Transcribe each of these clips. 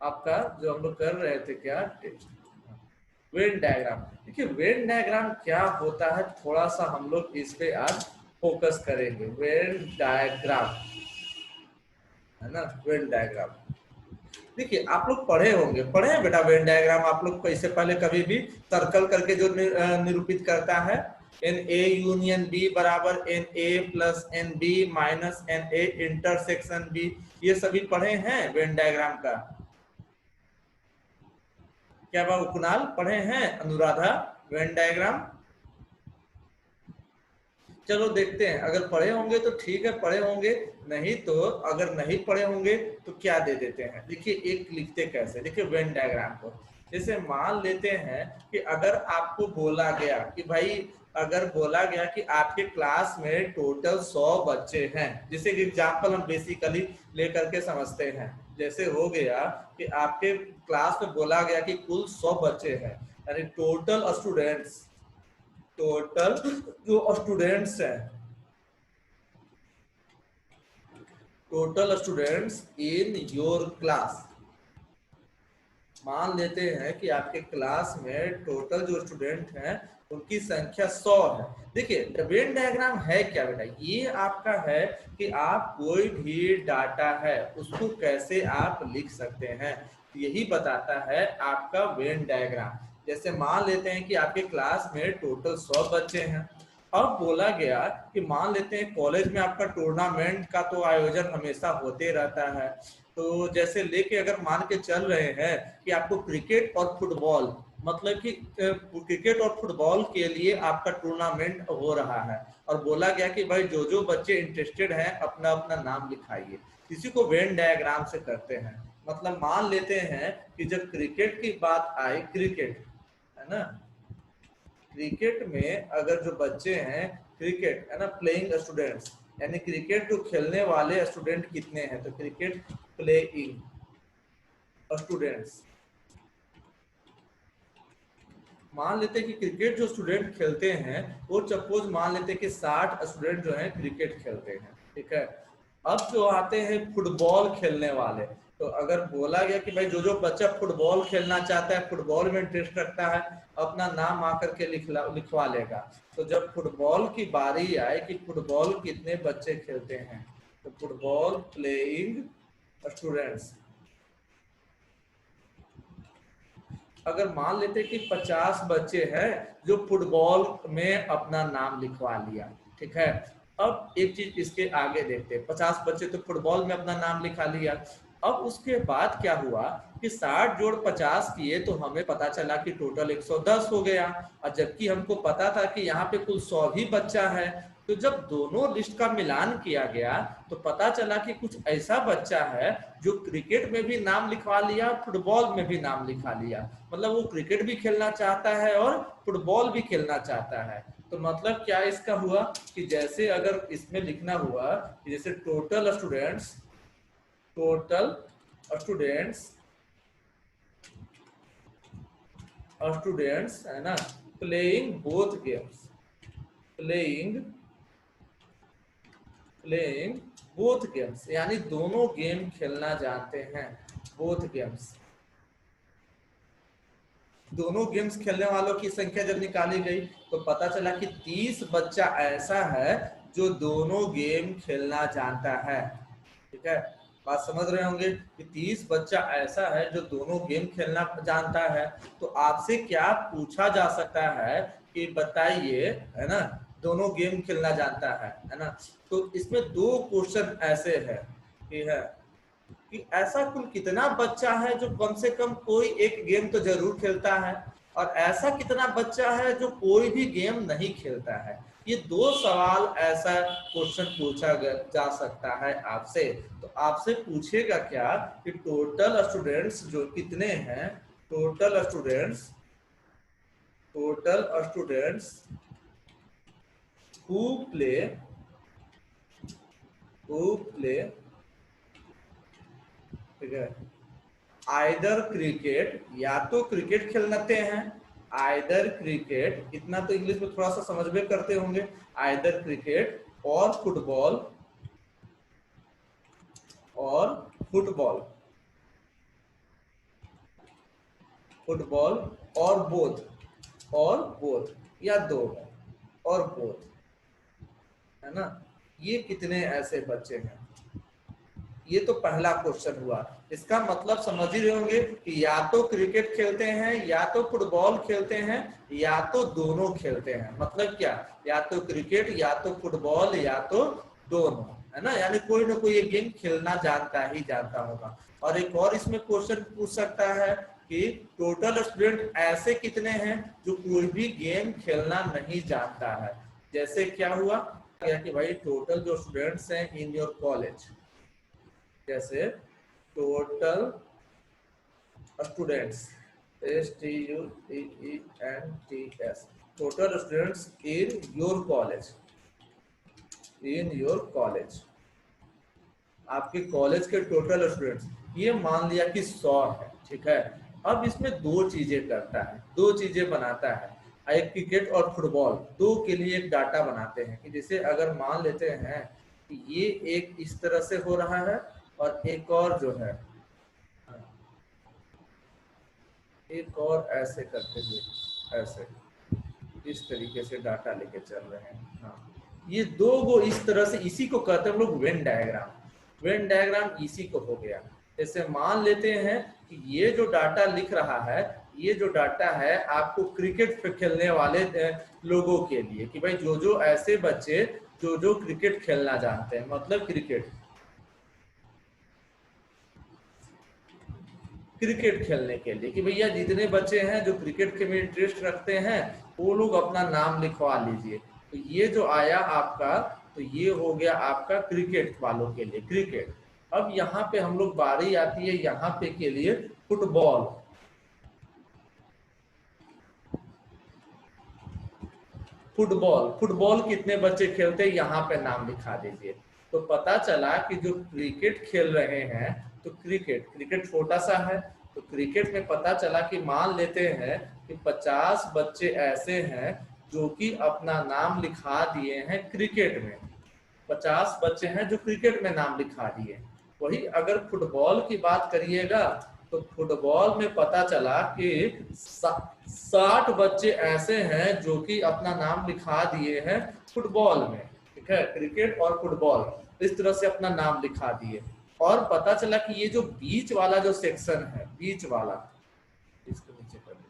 आपका जो हम लोग कर रहे थे क्या, टेक्स्ट वेन डायग्राम। देखिए वेन डायग्राम क्या होता है, थोड़ा सा हम लोग इस पे आज फोकस करेंगे। वेन डायग्राम है ना, वेन डायग्राम। देखिए आप लोग पढ़े होंगे, पढ़े हैं बेटा वेन डायग्राम आप लोग इससे पहले कभी भी? सर्कल करके जो निरूपित करता है, एन ए यूनियन बी बराबर N A plus N B minus N A intersection B, ये सभी पढ़े हैं वेन डायग्राम का? क्या बाबू कुणाल पढ़े हैं? Anuradha Venn diagram? चलो देखते हैं, अगर पढ़े होंगे तो ठीक है, पढ़े होंगे, नहीं तो अगर नहीं पढ़े होंगे तो क्या दे देते हैं। देखिए एक लिखते कैसे, देखिए वेन डायग्राम को जैसे मान लेते हैं कि अगर आपको बोला गया कि भाई, अगर बोला गया कि आपके क्लास में टोटल 100 बच्चे हैं, जैसे एग्जाम्पल हम बेसिकली लेकर के समझते हैं, जैसे हो गया कि आपके क्लास में बोला गया कि कुल 100 बच्चे हैं, यानी टोटल स्टूडेंट्स, टोटल जो स्टूडेंट्स हैं, total students in your class, मान लेते हैं कि आपके क्लास में टोटल जो स्टूडेंट हैं उनकी संख्या 100 है। देखिए वेन डायग्राम है क्या बेटा, ये आपका है कि आप कोई भी डाटा है उसको कैसे आप लिख सकते हैं, यही बताता है आपका वेन डायग्राम। जैसे मान लेते हैं कि आपके क्लास में टोटल 100 बच्चे हैं, अब बोला गया कि मान लेते हैं कॉलेज में आपका टूर्नामेंट का तो आयोजन हमेशा होते रहता है, तो जैसे लेके अगर मान के चल रहे हैं कि आपको क्रिकेट और फुटबॉल, मतलब कि क्रिकेट और फुटबॉल के लिए आपका टूर्नामेंट हो रहा है, और बोला गया कि भाई जो जो बच्चे इंटरेस्टेड हैं अपना अपना नाम लिखाइए, इसी को वेन डायग्राम से करते हैं। मतलब मान लेते हैं कि जब क्रिकेट की बात आई, क्रिकेट है ना, क्रिकेट में अगर जो बच्चे हैं, क्रिकेट है ना, प्लेइंग स्टूडेंट्स, यानी क्रिकेट जो खेलने वाले स्टूडेंट कितने हैं, तो क्रिकेट प्लेइंग स्टूडेंट्स, मान लेते हैं कि क्रिकेट जो स्टूडेंट खेलते हैं वो सपोज मान लेते हैं कि 60 स्टूडेंट जो हैं क्रिकेट खेलते हैं, ठीक है। अब जो आते हैं फुटबॉल खेलने वाले, तो अगर बोला गया कि भाई जो जो बच्चा फुटबॉल खेलना चाहता है, फुटबॉल में इंटरेस्ट रखता है, अपना नाम आकर के लिखवा लेगा। तो जब फुटबॉल की बारी आए कि फुटबॉल कितने बच्चे खेलते हैं, तो फुटबॉल प्लेइंग स्टूडेंट्स, अगर मान लेते कि 50 बच्चे हैं जो फुटबॉल में अपना नाम लिखवा लिया, ठीक है। अब एक चीज इसके आगे देखते हैं, 50 बच्चे तो फुटबॉल में अपना नाम लिखा लिया, अब उसके बाद क्या हुआ कि 60 जोड़ 50 किए तो हमें पता चला कि टोटल 110 हो गया, और जबकि हमको पता था कि यहाँ पे कुल 100 ही बच्चा है। तो जब दोनों लिस्ट का मिलान किया गया तो पता चला कि कुछ ऐसा बच्चा है जो क्रिकेट में भी नाम लिखवा लिया, फुटबॉल में भी नाम लिखा लिया, मतलब वो क्रिकेट भी खेलना चाहता है और फुटबॉल भी खेलना चाहता है। तो मतलब क्या इसका हुआ कि जैसे अगर इसमें लिखना हुआ कि जैसे total students, total students, students है ना, playing both games, playing playing both games, यानी दोनों गेम खेलना जानते हैं, बोथ गेम्स, दोनों गेम्स खेलने वालों की संख्या जब निकाली गई तो पता चला कि 30 बच्चा ऐसा है जो दोनों गेम खेलना जानता है, ठीक है। बात समझ रहे होंगे कि 30 बच्चा ऐसा है जो दोनों गेम खेलना जानता है। तो आपसे क्या पूछा जा सकता है कि बताइए, है ना, दोनों गेम खेलना जानता है ना। तो इसमें दो क्वेश्चन ऐसे है कि ऐसा कुल कितना बच्चा है जो कम से कम कोई एक गेम तो जरूर खेलता है, और ऐसा कितना बच्चा है जो कोई भी गेम नहीं खेलता है। ये दो सवाल ऐसा क्वेश्चन पूछा जा सकता है आपसे। तो आपसे पूछेगा क्या कि टोटल स्टूडेंट्स जो कितने हैं, total students, total students who play, who play, ठीक है, आइदर क्रिकेट, या तो क्रिकेट खेलते हैं, आइदर क्रिकेट, इतना तो इंग्लिश में थोड़ा सा समझ में करते होंगे, आइदर क्रिकेट और फुटबॉल, और फुटबॉल, फुटबॉल और बोथ या दोनों और बोथ, है ना। ये कितने ऐसे बच्चे हैं? ये तो पहला क्वेश्चन हुआ। इसका मतलब समझ ही रहे होंगे कि या तो क्रिकेट खेलते हैं, या तो फुटबॉल खेलते हैं, या तो दोनों खेलते हैं। मतलब क्या, या तो क्रिकेट, या तो फुटबॉल, या तो दोनों, है ना। यानी कोई ना कोई ये गेम खेलना जानता ही जानता होगा। और एक और इसमें क्वेश्चन पूछ सकता है कि टोटल स्टूडेंट ऐसे कितने हैं जो कोई भी गेम खेलना नहीं जानता है। जैसे क्या हुआ कि भाई टोटल जो स्टूडेंट्स हैं इन योर कॉलेज, जैसे total students, STUDENTS, total students in your college, आपके कॉलेज के टोटल स्टूडेंट्स, ये मान लिया कि 100 है, ठीक है। अब इसमें दो चीजें करता है, दो चीजें बनाता है। एक क्रिकेट और फुटबॉल दो के लिए एक डाटा बनाते हैं कि जैसे अगर मान लेते हैं कि ये एक इस तरह से हो रहा है और एक और जो है एक और ऐसे करते हुए, ऐसे इस तरीके से डाटा लेके चल रहे हैं। हाँ, ये दो वो इस तरह से, इसी को कहते हैं हम लोग वेन डायग्राम। वेन डायग्राम इसी को हो गया। जैसे मान लेते हैं कि ये जो डाटा लिख रहा है, ये जो डाटा है आपको क्रिकेट खेलने वाले लोगों के लिए, कि भाई जो जो ऐसे बच्चे जो जो क्रिकेट खेलना जानते हैं, मतलब क्रिकेट खेलने के लिए, कि भैया जितने बच्चे हैं जो क्रिकेट के में इंटरेस्ट रखते हैं वो लोग अपना नाम लिखवा लीजिए। तो ये जो आया आपका, तो ये हो गया आपका क्रिकेट वालों के लिए क्रिकेट। अब यहाँ पे हम लोग बारी आती है यहाँ पे के लिए फुटबॉल। फुटबॉल कितने बच्चे खेलते हैं, यहाँ पे नाम लिखा दीजिए। तो पता चला कि जो क्रिकेट खेल रहे हैं, तो क्रिकेट छोटा सा है, तो क्रिकेट में पता चला कि मान लेते हैं कि 50 बच्चे ऐसे हैं जो कि अपना नाम लिखा दिए हैं क्रिकेट में। 50 बच्चे हैं जो क्रिकेट में नाम लिखा दिए। वही अगर फुटबॉल की बात करिएगा तो फुटबॉल में पता चला कि 60 बच्चे ऐसे हैं जो कि अपना नाम लिखा दिए हैं फुटबॉल में, ठीक है। क्रिकेट और फुटबॉल इस तरह से अपना नाम लिखा दिए। और पता चला कि ये जो बीच वाला जो सेक्शन है, बीच वाला, इसको नीचे कर दीजिए।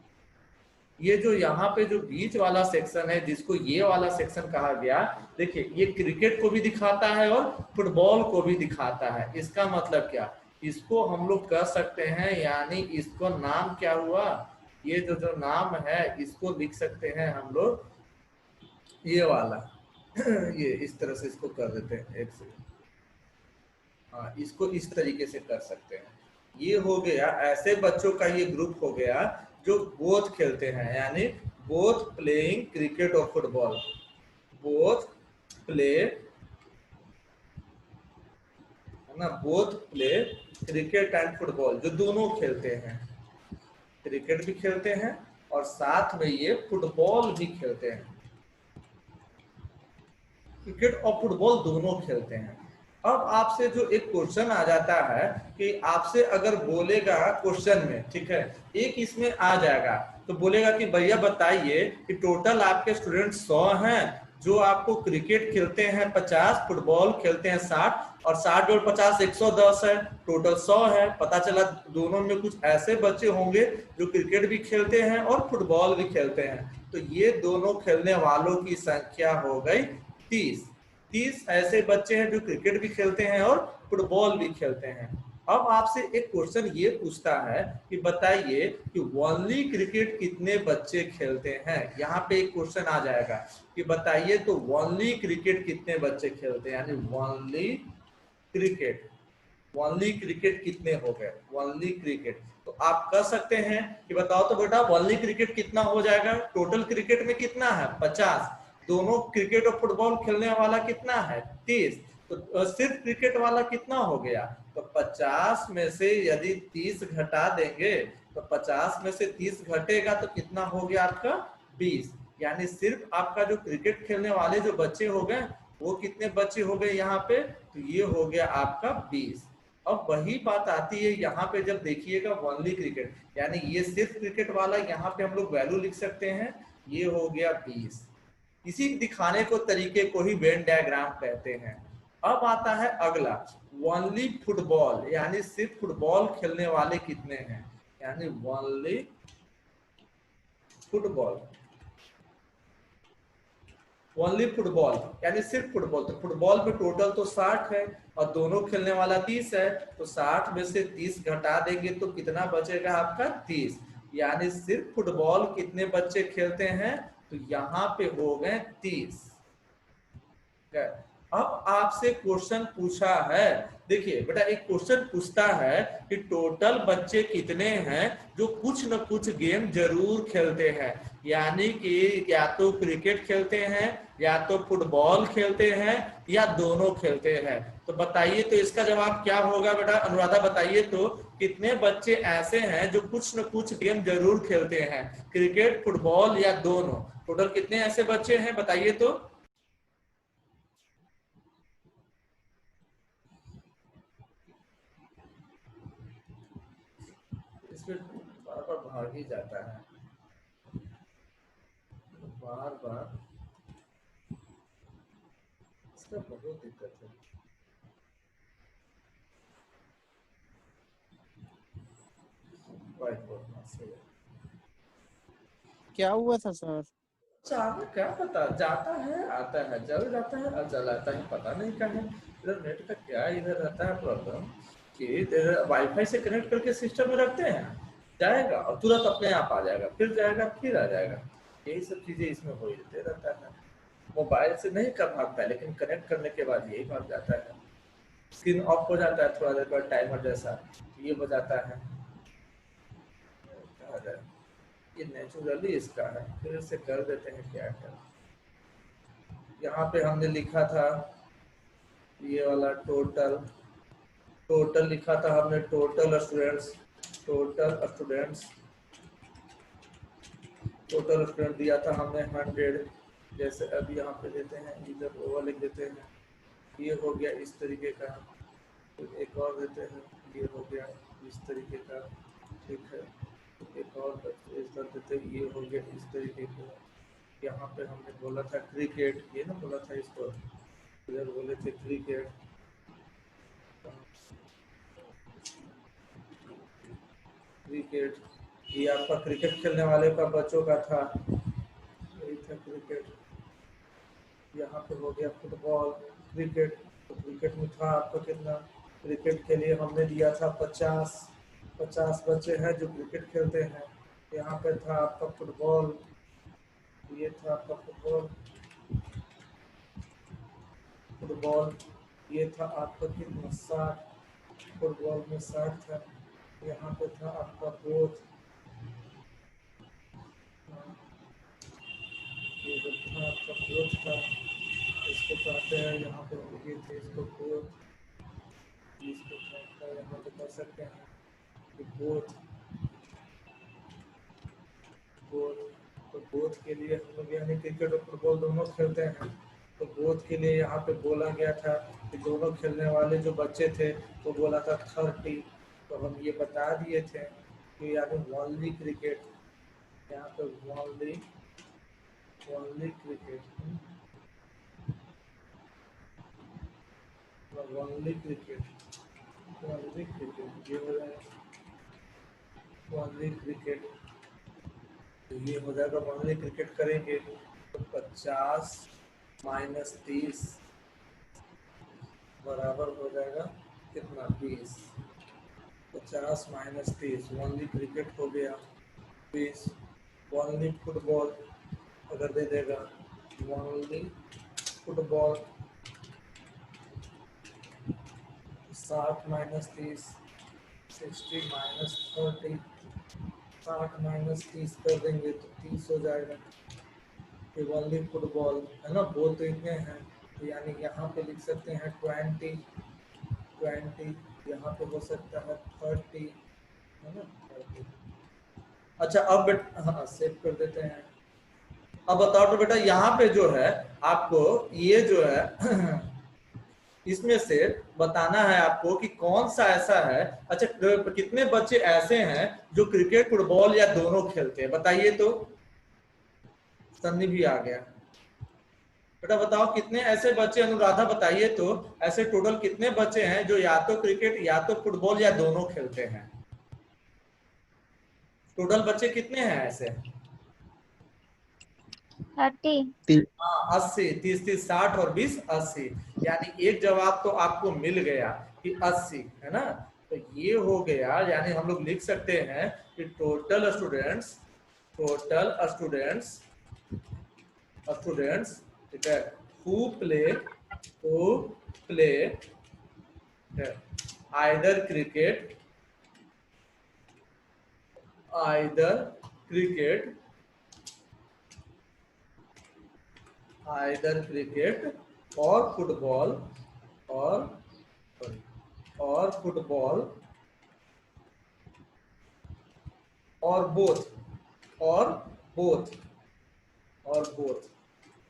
ये जो यहाँ पे जो बीच वाला सेक्शन है, जिसको ये वाला सेक्शन कहा गया, देखिए ये क्रिकेट को भी दिखाता है और फुटबॉल को भी दिखाता है। इसका मतलब क्या, इसको हम लोग कह सकते हैं, यानी इसको नाम क्या हुआ, ये जो नाम है इसको लिख सकते हैं हम लोग, ये वाला ये इस तरह से इसको कर देते हैं, एक सेकंड। हाँ, इसको इस तरीके से कर सकते हैं। ये हो गया, ऐसे बच्चों का ये ग्रुप हो गया जो बोथ खेलते हैं, यानी बोथ प्लेइंग क्रिकेट और फुटबॉल, बोथ प्ले, है ना, both play cricket and football, जो दोनों खेलते हैं, क्रिकेट भी खेलते हैं और साथ में ये फुटबॉल भी खेलते हैं। क्रिकेट और फुटबॉल दोनों खेलते हैं। अब आपसे जो एक क्वेश्चन आ जाता है कि आपसे अगर बोलेगा क्वेश्चन में, ठीक है, एक इसमें आ जाएगा तो बोलेगा कि भैया बताइए कि टोटल आपके स्टूडेंट 100 हैं, जो आपको क्रिकेट खेलते हैं 50, फुटबॉल खेलते हैं 60, और 60 जोड़ 50 110 है, टोटल 100 है। पता चला दोनों में कुछ ऐसे बच्चे होंगे जो क्रिकेट भी खेलते हैं और फुटबॉल भी खेलते हैं। तो ये दोनों खेलने वालों की संख्या हो गई 30 ऐसे बच्चे हैं जो क्रिकेट भी खेलते हैं और फुटबॉल भी खेलते हैं। अब आपसे एक क्वेश्चन ये पूछता है कि बताइए कि ओनली क्रिकेट कितने बच्चे खेलते हैं। यहाँ पे एक क्वेश्चन आ जाएगा कि बताइए तो ओनली क्रिकेट कितने बच्चे खेलते हैं, यानी ओनली क्रिकेट कितने हो गए, ओनली क्रिकेट। तो आप कह सकते हैं कि बताओ तो बेटा ओनली क्रिकेट कितना हो जाएगा, टोटल क्रिकेट में कितना है 50, दोनों क्रिकेट और फुटबॉल खेलने वाला कितना है 30, तो सिर्फ क्रिकेट वाला कितना हो गया, तो 50 में से यदि 30 घटा देंगे तो 50 में से 30 घटेगा तो कितना हो गया आपका 20। यानी सिर्फ आपका जो क्रिकेट खेलने वाले जो बच्चे हो गए वो कितने बच्चे हो गए यहाँ पे, तो ये हो गया आपका 20। अब वही बात आती है यहाँ पे, जब देखिएगा ओनली क्रिकेट, यानी ये सिर्फ क्रिकेट वाला, यहाँ पे हम लोग वैल्यू लिख सकते हैं, ये हो गया 20। इसी दिखाने को तरीके को ही वेन डायग्राम कहते हैं। अब आता है अगला, ओनली फुटबॉल, यानी सिर्फ फुटबॉल खेलने वाले कितने हैं, यानी ओनली फुटबॉल, ओनली फुटबॉल यानी सिर्फ फुटबॉल। तो फुटबॉल में टोटल तो 60 है और दोनों खेलने वाला 30 है, तो 60 में से 30 घटा देंगे तो कितना बचेगा आपका 30, यानी सिर्फ फुटबॉल कितने बच्चे खेलते हैं, तो यहाँ पे हो गए 30। अब आपसे क्वेश्चन पूछा है, देखिए बेटा एक क्वेश्चन पूछता है कि टोटल बच्चे कितने हैं जो कुछ न कुछ गेम जरूर खेलते हैं, यानी कि या तो क्रिकेट खेलते हैं, या तो फुटबॉल खेलते हैं, या दोनों खेलते हैं। तो बताइए तो इसका जवाब क्या होगा बेटा, अनुराधा बताइए तो, कितने बच्चे ऐसे हैं जो कुछ न कुछ गेम जरूर खेलते हैं, क्रिकेट फुटबॉल या दोनों, टोटल कितने ऐसे बच्चे हैं बताइए तो। इसमें बार बार भाग ही जाता है, बार बार इसका बहुत दिक्कत है। व्हाइट बोर्ड से क्या हुआ था सर? अचानक क्या पता, जाता है आता है, चल जाता है और चला आता है, पता नहीं क्या है। इधर नेट का क्या इधर रहता है प्रॉब्लम, कि इधर वाईफाई से कनेक्ट करके सिस्टम में रखते हैं, जाएगा और तुरंत अपने आप आ जाएगा, फिर जाएगा फिर आ जाएगा, यही सब चीजें इसमें हो जाते रहता है। मोबाइल से नहीं कर भागता है, लेकिन कनेक्ट करने के बाद यही भाग जाता है, स्क्रीन ऑफ हो जाता है थोड़ा देर बाद, टाइमर जैसा ये हो जाता है। क्या हो जाए, ये नेचुरली इसका है, फिर इसे कर देते हैं क्या कर। यहाँ पे हमने लिखा था ये वाला टोटल, टोटल लिखा था हमने, total students, total students, total student दिया था हमने 100, जैसे अभी यहाँ पे देते हैं, इधर ओवर लिख देते हैं, ये हो गया इस तरीके का, फिर एक और देते हैं, ये हो गया इस तरीके का, ठीक है, एक और इधर देते हैं, ये हो गया इस तरीके का। यहाँ पे हमने बोला था क्रिकेट, ये ना बोला था इसको, इधर बोले थे क्रिकेट, क्रिकेट ये आपका क्रिकेट खेलने वाले का बच्चों का था, यही था क्रिकेट। यहाँ पे हो गया फुटबॉल, क्रिकेट, तो क्रिकेट में था आपका कितना, क्रिकेट के लिए हमने दिया था 50 बच्चे हैं जो क्रिकेट खेलते हैं। यहाँ पे था आपका फुटबॉल, ये था आपका फुटबॉल, फुटबॉल ये था आपका कितना 60, फुटबॉल में 60 था। यहाँ पे था आपका बोथ, ये जो था आपका बोथ था, इसको कहते हैं, यहाँ पे ये थे इसको बोथ, इसको कहता है, यहाँ पे कर सकते हैं कि बोथ, बोथ, तो बोथ के लिए हम लोग यानी क्रिकेट और फुटबॉल दोनों खेलते हैं, तो बोथ के लिए यहाँ पे बोला गया था कि दोनों खेलने वाले जो बच्चे थे वो बोला था 30, तो हम ये बता दिए थे कि यानी ओनली क्रिकेट, यहाँ पे only cricket, only cricket, only cricket, ये हो जाएगा ओनली क्रिकेट, तो ये हो जाएगा ओनली क्रिकेट करेंगे तो 50 माइनस 30 बराबर हो जाएगा कितना 20, 50 माइनस 30 ओनली क्रिकेट हो गया 20, ओनली फुटबॉल अगर दे देगा, only football 60 minus 30 60 minus 30, 60 minus 30 कर देंगे तो 30 हो जाएगा, ये ओनली फुटबॉल है ना, बोल तो इतने हैं, तो यानी यहाँ पे लिख सकते हैं 20, यहाँ पे हो सकता है 30 है ना 30। अच्छा अब हाँ सेव कर देते हैं। अब बताओ तो बेटा यहाँ पे जो है आपको ये जो है इसमें से बताना है आपको कि कौन सा ऐसा है। अच्छा, कितने बच्चे ऐसे हैं जो क्रिकेट फुटबॉल या दोनों खेलते हैं, बताइए तो। सन्नी भी आ गया। बेटा बताओ कितने ऐसे बच्चे, अनुराधा बताइए तो, ऐसे टोटल कितने बच्चे हैं जो या तो क्रिकेट या तो फुटबॉल या दोनों खेलते हैं? टोटल बच्चे कितने हैं ऐसे? 30। हाँ 80, 30 30 60 और 20 80, यानी एक जवाब तो आपको मिल गया कि 80 है ना। तो ये हो गया, यानी हम लोग लिख सकते हैं कि total students, total students, students, ठीक है, who play either cricket, either cricket, either cricket और फुटबॉल, और फुटबॉल, और बोथ, और बोथ, और बोथ।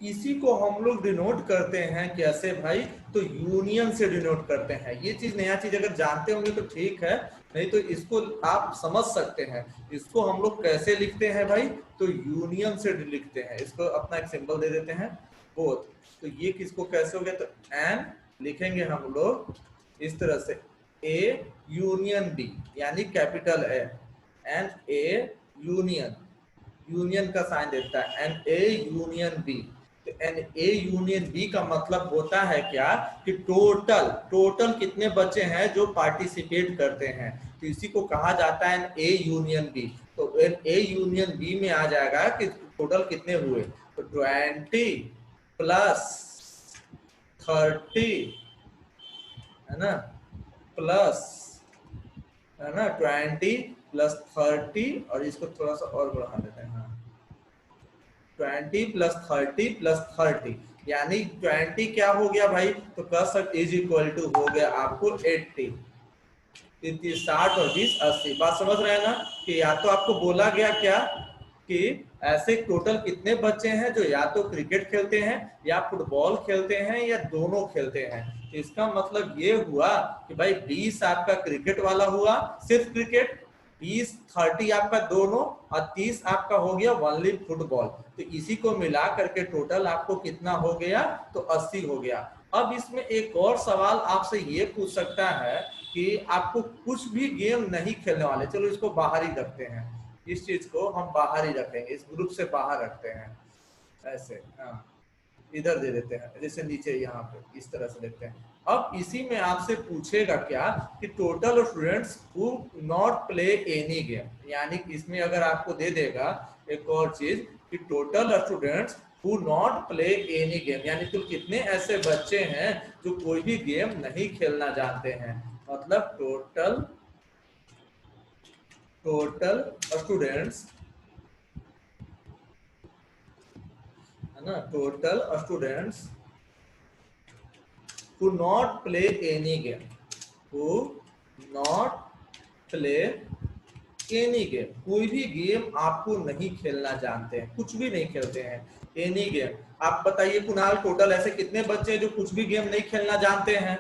इसी को हम लोग डिनोट करते हैं कैसे भाई? तो यूनियन से डिनोट करते हैं। ये चीज, नया चीज अगर जानते होंगे तो ठीक है, नहीं तो इसको आप समझ सकते हैं। इसको हम लोग कैसे लिखते हैं भाई? तो यूनियन से लिखते हैं। इसको अपना एक सिंबल दे देते हैं, बोथ। तो ये किसको कैसे हो गया? तो एन लिखेंगे हम लोग इस तरह से, ए यूनियन बी, यानी capital A, N A union, union का साइन देता है, एन ए यूनियन बी। तो एन ए यूनियन बी का मतलब होता है क्या? कि टोटल, टोटल कितने बच्चे हैं जो पार्टिसिपेट करते हैं, तो इसी को कहा जाता है एन ए यूनियन बी। तो एन ए यूनियन बी में आ जाएगा कि टोटल कितने हुए, तो 20 प्लस 30 है ना, प्लस, है ना, 20 प्लस 30, और इसको थोड़ा सा और बढ़ा देते हैं, हाँ 20 प्लस 30 प्लस 30, यानी 20 क्या हो गया भाई? तो कह सकते इज इक्वल टू हो गया आपको 80। 60 और 20 80। बात समझ रहे हैं ना? कि या तो आपको बोला गया क्या कि ऐसे टोटल कितने बच्चे हैं जो या तो क्रिकेट खेलते हैं या फुटबॉल खेलते हैं या दोनों खेलते हैं। तो इसका मतलब ये हुआ कि भाई 20 आपका क्रिकेट वाला हुआ, सिर्फ क्रिकेट, 20 30 आपका दोनों, और 30 आपका हो गया ओनली फुटबॉल। तो इसी को मिला करके टोटल आपको कितना हो गया? तो 80 हो गया। अब इसमें एक और सवाल आपसे ये पूछ सकता है कि आपको कुछ भी गेम नहीं खेलने वाले, चलो इसको बाहर ही रखते हैं, इस चीज को हम बाहर ही रखेंगे, इस ग्रुप से बाहर रखते हैं ऐसे, हाँ इधर दे देते हैं, जैसे नीचे यहाँ पे इस तरह से देखते हैं। अब इसी में आपसे पूछेगा क्या कि total students who not play any game, यानी इसमें अगर आपको दे देगा एक और चीज कि total students who not play any game, यानी कुल कितने ऐसे बच्चे हैं जो कोई भी गेम नहीं खेलना जानते हैं। मतलब टोटल स्टूडेंट्स, है ना, total students who not play any game, who not play any game, कोई भी गेम आपको नहीं खेलना जानते हैं, कुछ भी नहीं खेलते हैं, एनी गेम। आप बताइए कुणाल, टोटल ऐसे कितने बच्चे हैं जो कुछ भी गेम नहीं खेलना जानते हैं?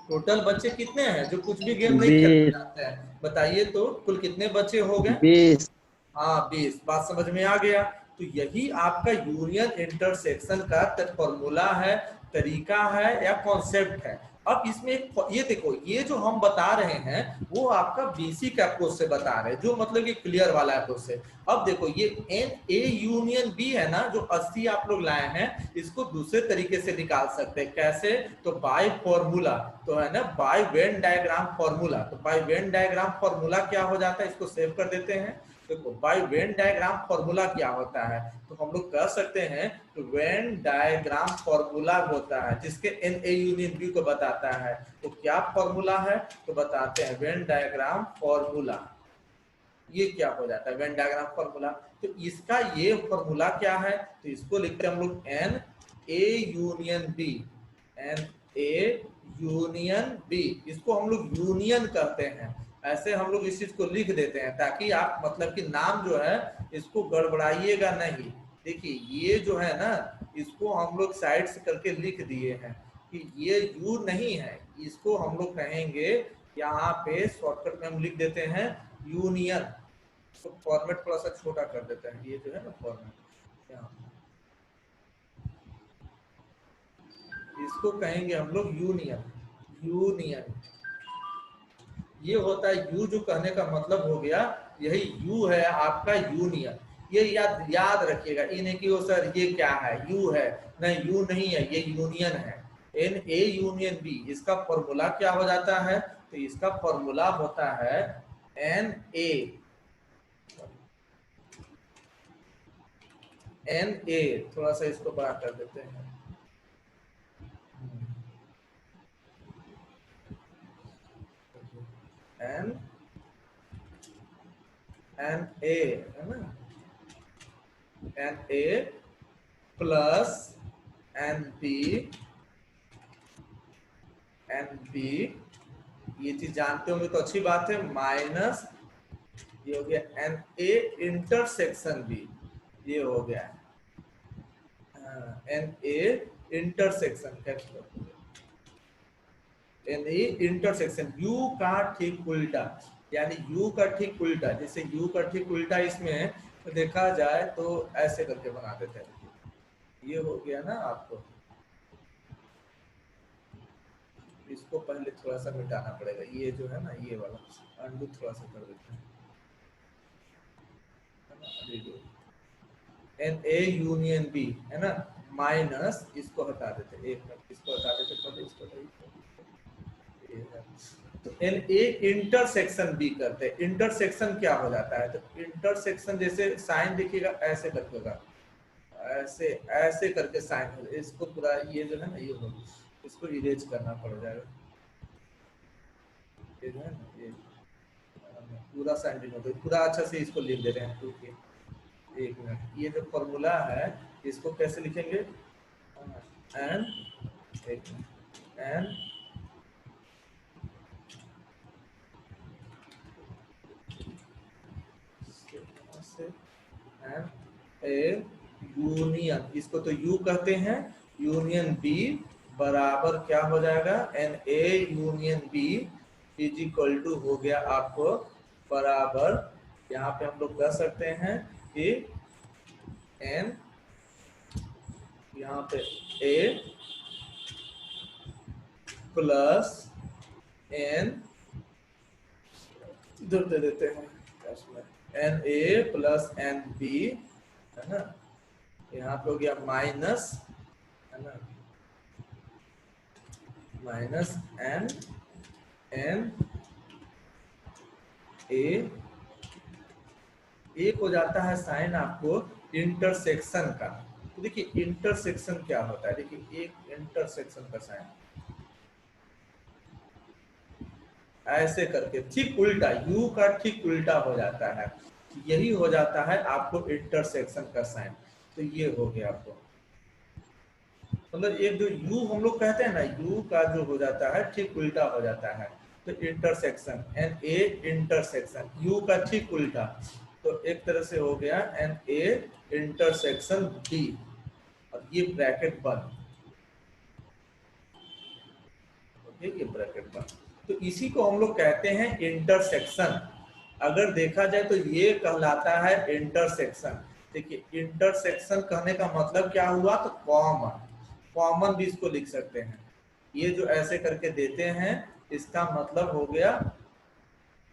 टोटल बच्चे कितने हैं जो कुछ भी गेम नहीं खेलना 20। जानते हैं? बताइए तो कुल कितने बच्चे हो गए? 20। हाँ 20। बात समझ में आ गया। तो यही आपका यूनियन इंटरसेक्शन का फॉर्मूला है, तरीका है या कॉन्सेप्ट है। अब इसमें ये देखो, ये जो हम बता रहे हैं वो आपका बेसिक अप्रोच से बता रहे हैं, जो मतलब कि क्लियर वाला अप्रोच से। अब देखो ये एन ए यूनियन बी है ना, जो 80 आप लोग लाए हैं, इसको दूसरे तरीके से निकाल सकते हैं। कैसे? तो बाय फॉर्मूला, तो है ना, बाय वेन डायग्राम फॉर्मूला। तो बाय वेन डायग्राम फॉर्मूला क्या हो जाता है, इसको सेव कर देते हैं। देखो बाय वेन डायग्राम फॉर्मूला क्या होता है, तो हम लोग कह सकते हैं तो वेन डायग्राम फॉर्मूला होता है जिसके एन ए यूनियन बी को बताता है। तो क्या फॉर्मूला है, तो बताते हैं वेन डायग्राम फॉर्मूला। ये क्या हो जाता है वेन डायग्राम फॉर्मूला? तो इसका ये फॉर्मूला क्या है, तो इसको लिखते हैं हम लोग N A union B, N A union B, इसको हम लोग यूनियन कहते हैं। ऐसे हम लोग इस चीज को लिख देते हैं ताकि आप मतलब कि नाम जो है इसको गड़बड़ाइएगा नहीं। देखिए ये जो है ना, इसको हम लोग साइड से करके लिख दिए हैं कि ये यू नहीं है, इसको हम लोग कहेंगे यहाँ पे शॉर्टकट में हम लिख देते हैं यूनियन। तो फॉर्मेट थोड़ा सा छोटा कर देते हैं, ये जो है ना फॉर्मेट यहाँ, इसको कहेंगे हम लोग यूनियन। यूनियन ये होता है यू, जो कहने का मतलब हो गया यही यू है आपका यूनियन। ये याद याद रखिएगा, ये नहीं कि वो सर ये क्या है, यू है, नहीं यू नहीं है, ये यूनियन है। एन ए यूनियन बी, इसका फॉर्मूला क्या हो जाता है, तो इसका फॉर्मूला होता है एन ए, एन ए, थोड़ा सा इसको बड़ा कर देते हैं, एन एन ए है ना, N A plus N B, N B, ये चीज जानते होंगे तो अच्छी बात है, माइनस ये हो गया एन ए इंटरसेक्शन बी, ये हो गया N A intersection, N A intersection U का ठीक उल्टा, यानी यू का ठीक उल्टा, जैसे यू का ठीक उल्टा इसमें तो देखा जाए तो ऐसे करके बना देते हैं, ये हो गया ना आपको, इसको पहले थोड़ा सा मिटाना पड़ेगा, ये जो है ना ये वाला अंडू थोड़ा सा कर देते हैं, एन ए यूनियन बी है ना, माइनस इसको हटा देते, एक मिनट इसको हटा देते, पहले इसको तो एन ए इंटरसेक्शन बी करते हैं। इंटरसेक्शन क्या हो जाता है, तो इंटरसेक्शन जैसे साइन देखिएगा ऐसे करके होगा, ऐसे ऐसे करके साइन हो, इसको पूरा ये जो है ना ये हो, इसको इरेज करना पड़ जाएगा, ये जो है ना ये पूरा साइन हो, तो पूरा अच्छा से इसको लिख दे रहे हैं, ठीक है एक मिनट, ये जो फॉर्मूला है इसको कैसे लिखेंगे, एन एन ए यूनियन, इसको तो यू कहते हैं, यूनियन बी बराबर क्या हो जाएगा, n A union B is equal to हो गया आपको बराबर, यहाँ पे हम लोग कह सकते हैं कि एन, यहाँ पे ए प्लस एन, इधर दे देते हैं n A plus N B है ना, यहाँ पे हो गया माइनस है ना, माइनस एन एन ए, एक हो जाता है साइन आपको इंटरसेक्शन का। तो देखिए इंटरसेक्शन क्या होता है, देखिए एक इंटरसेक्शन का साइन ऐसे करके ठीक उल्टा, यू का ठीक उल्टा हो जाता है, यही हो जाता है आपको इंटरसेक्शन का साइन। तो ये हो गया आपको, मतलब एक जो यू हम लोग कहते हैं ना, यू का जो हो जाता है ठीक उल्टा हो जाता है, तो intersection N A intersection U का ठीक उल्टा, तो एक तरह से हो गया एन ए इंटरसेक्शन बी, और ये ब्रैकेट बंद, ये ब्रैकेट बंद, तो इसी को हम लोग कहते हैं इंटरसेक्शन। अगर देखा जाए तो ये कहलाता है इंटरसेक्शन। देखिए इंटरसेक्शन कहने का मतलब क्या हुआ, तो कॉमन, कॉमन भी इसको लिख सकते हैं, ये जो ऐसे करके देते हैं इसका मतलब हो गया,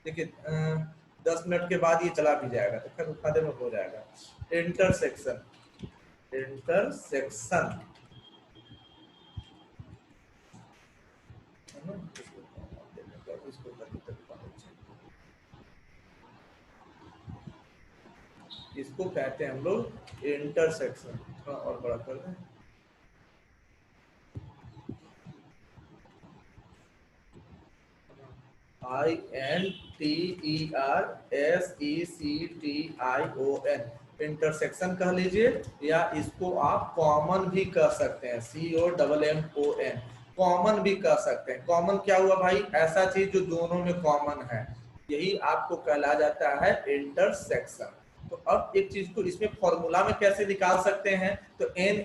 देखिए 10 मिनट के बाद ये चला भी जाएगा, तो फिर उतना देर में हो जाएगा इंटरसेक्शन, इंटरसेक्शन इसको कहते हैं हम लोग इंटरसेक्शन। थोड़ा और बड़ा कर दें, INTERSECTION, इंटरसेक्शन कह लीजिए, या इसको आप कॉमन भी कह सकते हैं, COMMON, कॉमन भी कह सकते हैं। कॉमन क्या हुआ भाई, ऐसा चीज जो दोनों में कॉमन है, यही आपको कहला जाता है इंटरसेक्शन। तो अब एक चीज को इसमें फॉर्मूला में कैसे निकाल सकते हैं, तो एन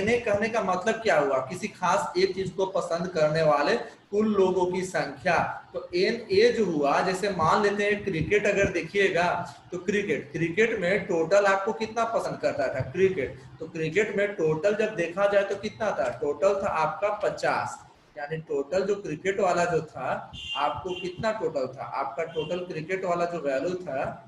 ए कहने का मतलब क्या हुआ, किसी खास एक चीज को पसंद करने वाले कुल लोगों की संख्या। तो एन ए जो हुआ, जैसे मान लेते हैं क्रिकेट अगर देखिएगा, तो क्रिकेट में टोटल आपको कितना पसंद करता था क्रिकेट, तो क्रिकेट में टोटल जब देखा जाए तो कितना था, टोटल था आपका 50, यानी टोटल जो क्रिकेट वाला जो था, आपको कितना टोटल था, आपका टोटल क्रिकेट वाला जो वैल्यू था,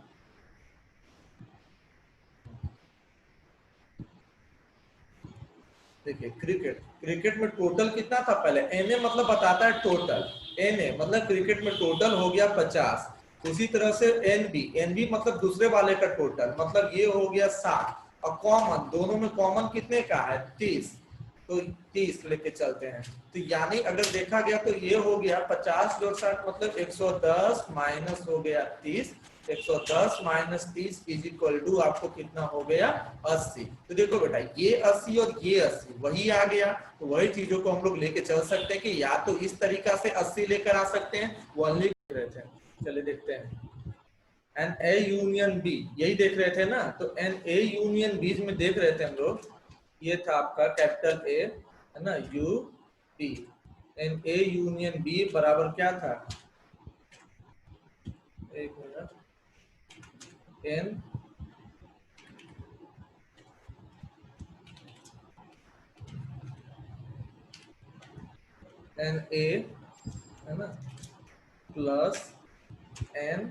देखिए क्रिकेट क्रिकेट में टोटल कितना था, पहले एन ए मतलब बताता है टोटल, एन ए मतलब क्रिकेट में टोटल हो गया 50। उसी तरह से एन बी मतलब दूसरे वाले का टोटल, मतलब ये हो गया 60, और कॉमन दोनों में कॉमन कितने का है 30, तो 30 लेके चलते हैं। तो यानी अगर देखा गया तो ये हो गया 50 जोड़ 60 मतलब 110 माइनस हो गया 30, 110 माइनस 30 इज इक्वल टू आपको कितना हो गया 80। तो देखो बेटा ये 80 और ये 80 वही आ गया, तो वही चीजों को हम लोग लेके चल सकते हैं कि या तो इस तरीका से 80 लेकर आ सकते हैं, वो ओनली रहे थे। चलिए देखते हैं, एन ए यूनियन बी यही देख रहे थे ना, तो एन ए यूनियन बी में देख रहे थे हम लोग, ये था आपका कैपिटल ए है ना, U B, N A union B बराबर क्या था, एक मिनट, एन एन ए है ना प्लस एन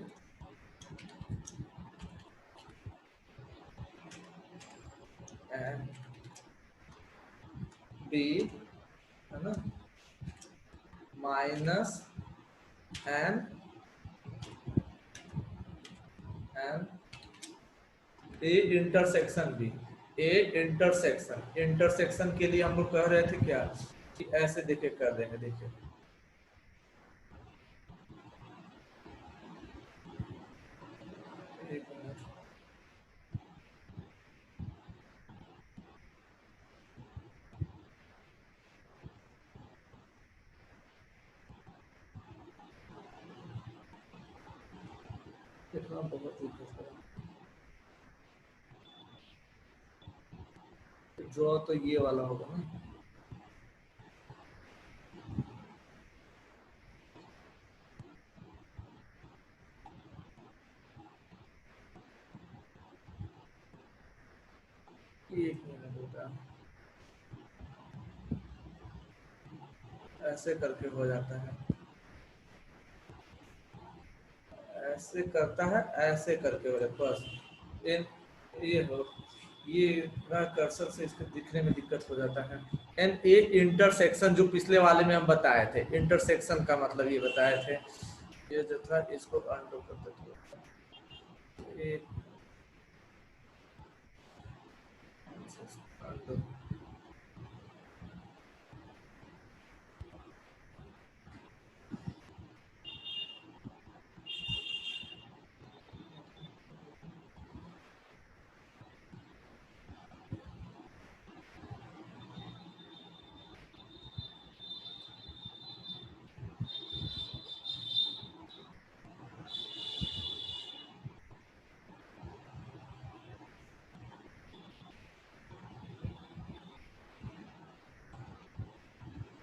एन बी है ना minus n n A intersection B, A intersection के लिए हम लोग कह रहे थे क्या कि ऐसे देखे कर देंगे, देखिए एक मिनट, इतना बहुत ही ड्रॉ तो ये वाला होगा ना, एक मिनट होगा, ऐसे करके हो जाता है, ऐसे करता है, ऐसे करके हो जाता है बस, ये हो, ये कर्सर से इसके दिखने में दिक्कत हो जाता है। एन ए इंटरसेक्शन जो पिछले वाले में हम बताए थे, इंटरसेक्शन का मतलब ये बताए थे, ये जो था इसको अंडो कर देते हैं, अंडो,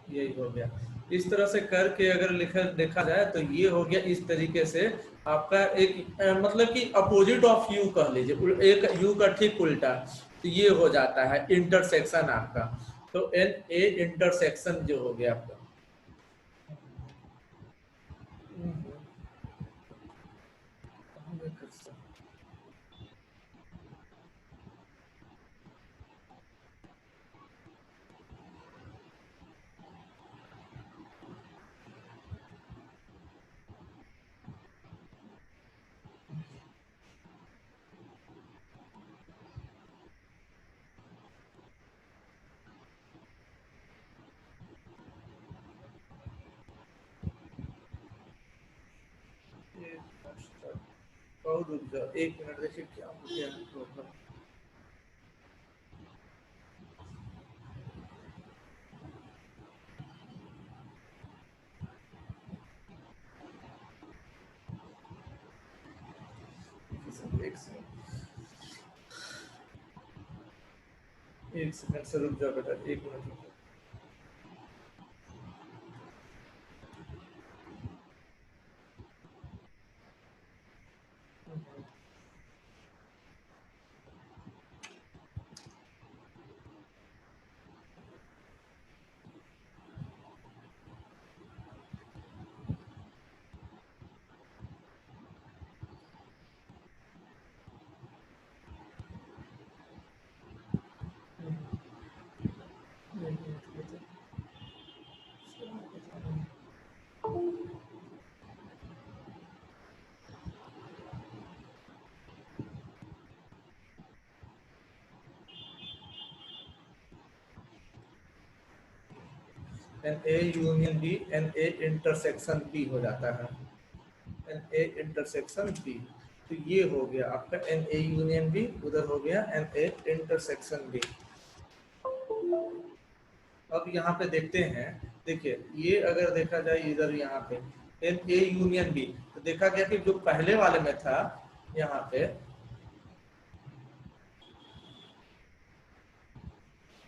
यही हो गया। इस तरह से करके अगर लिखा देखा जाए तो ये हो गया इस तरीके से आपका एक मतलब कि अपोजिट ऑफ यू कह लीजिए, एक यू का ठीक उल्टा, तो ये हो जाता है इंटरसेक्शन आपका, तो एन ए इंटरसेक्शन जो हो गया आपका। बहुत रुक जाओ, एक मिनट देखिए क्या हो गया प्रॉब्लम। एक सेकंड, एक सेकंड से रुक जाओ बेटा, एक मिनट रुको। N A union B, N A intersection B हो जाता है, एन ए इंटरसेक्शन बी। तो ये हो गया आपका एन ए यूनियन बी, उधर हो गया एन ए इंटरसेक्शन बी। अब यहाँ पे देखते हैं, देखिए ये अगर देखा जाए इधर यहाँ पे एन ए यूनियन बी, तो देखा गया कि जो पहले वाले में था यहाँ पे,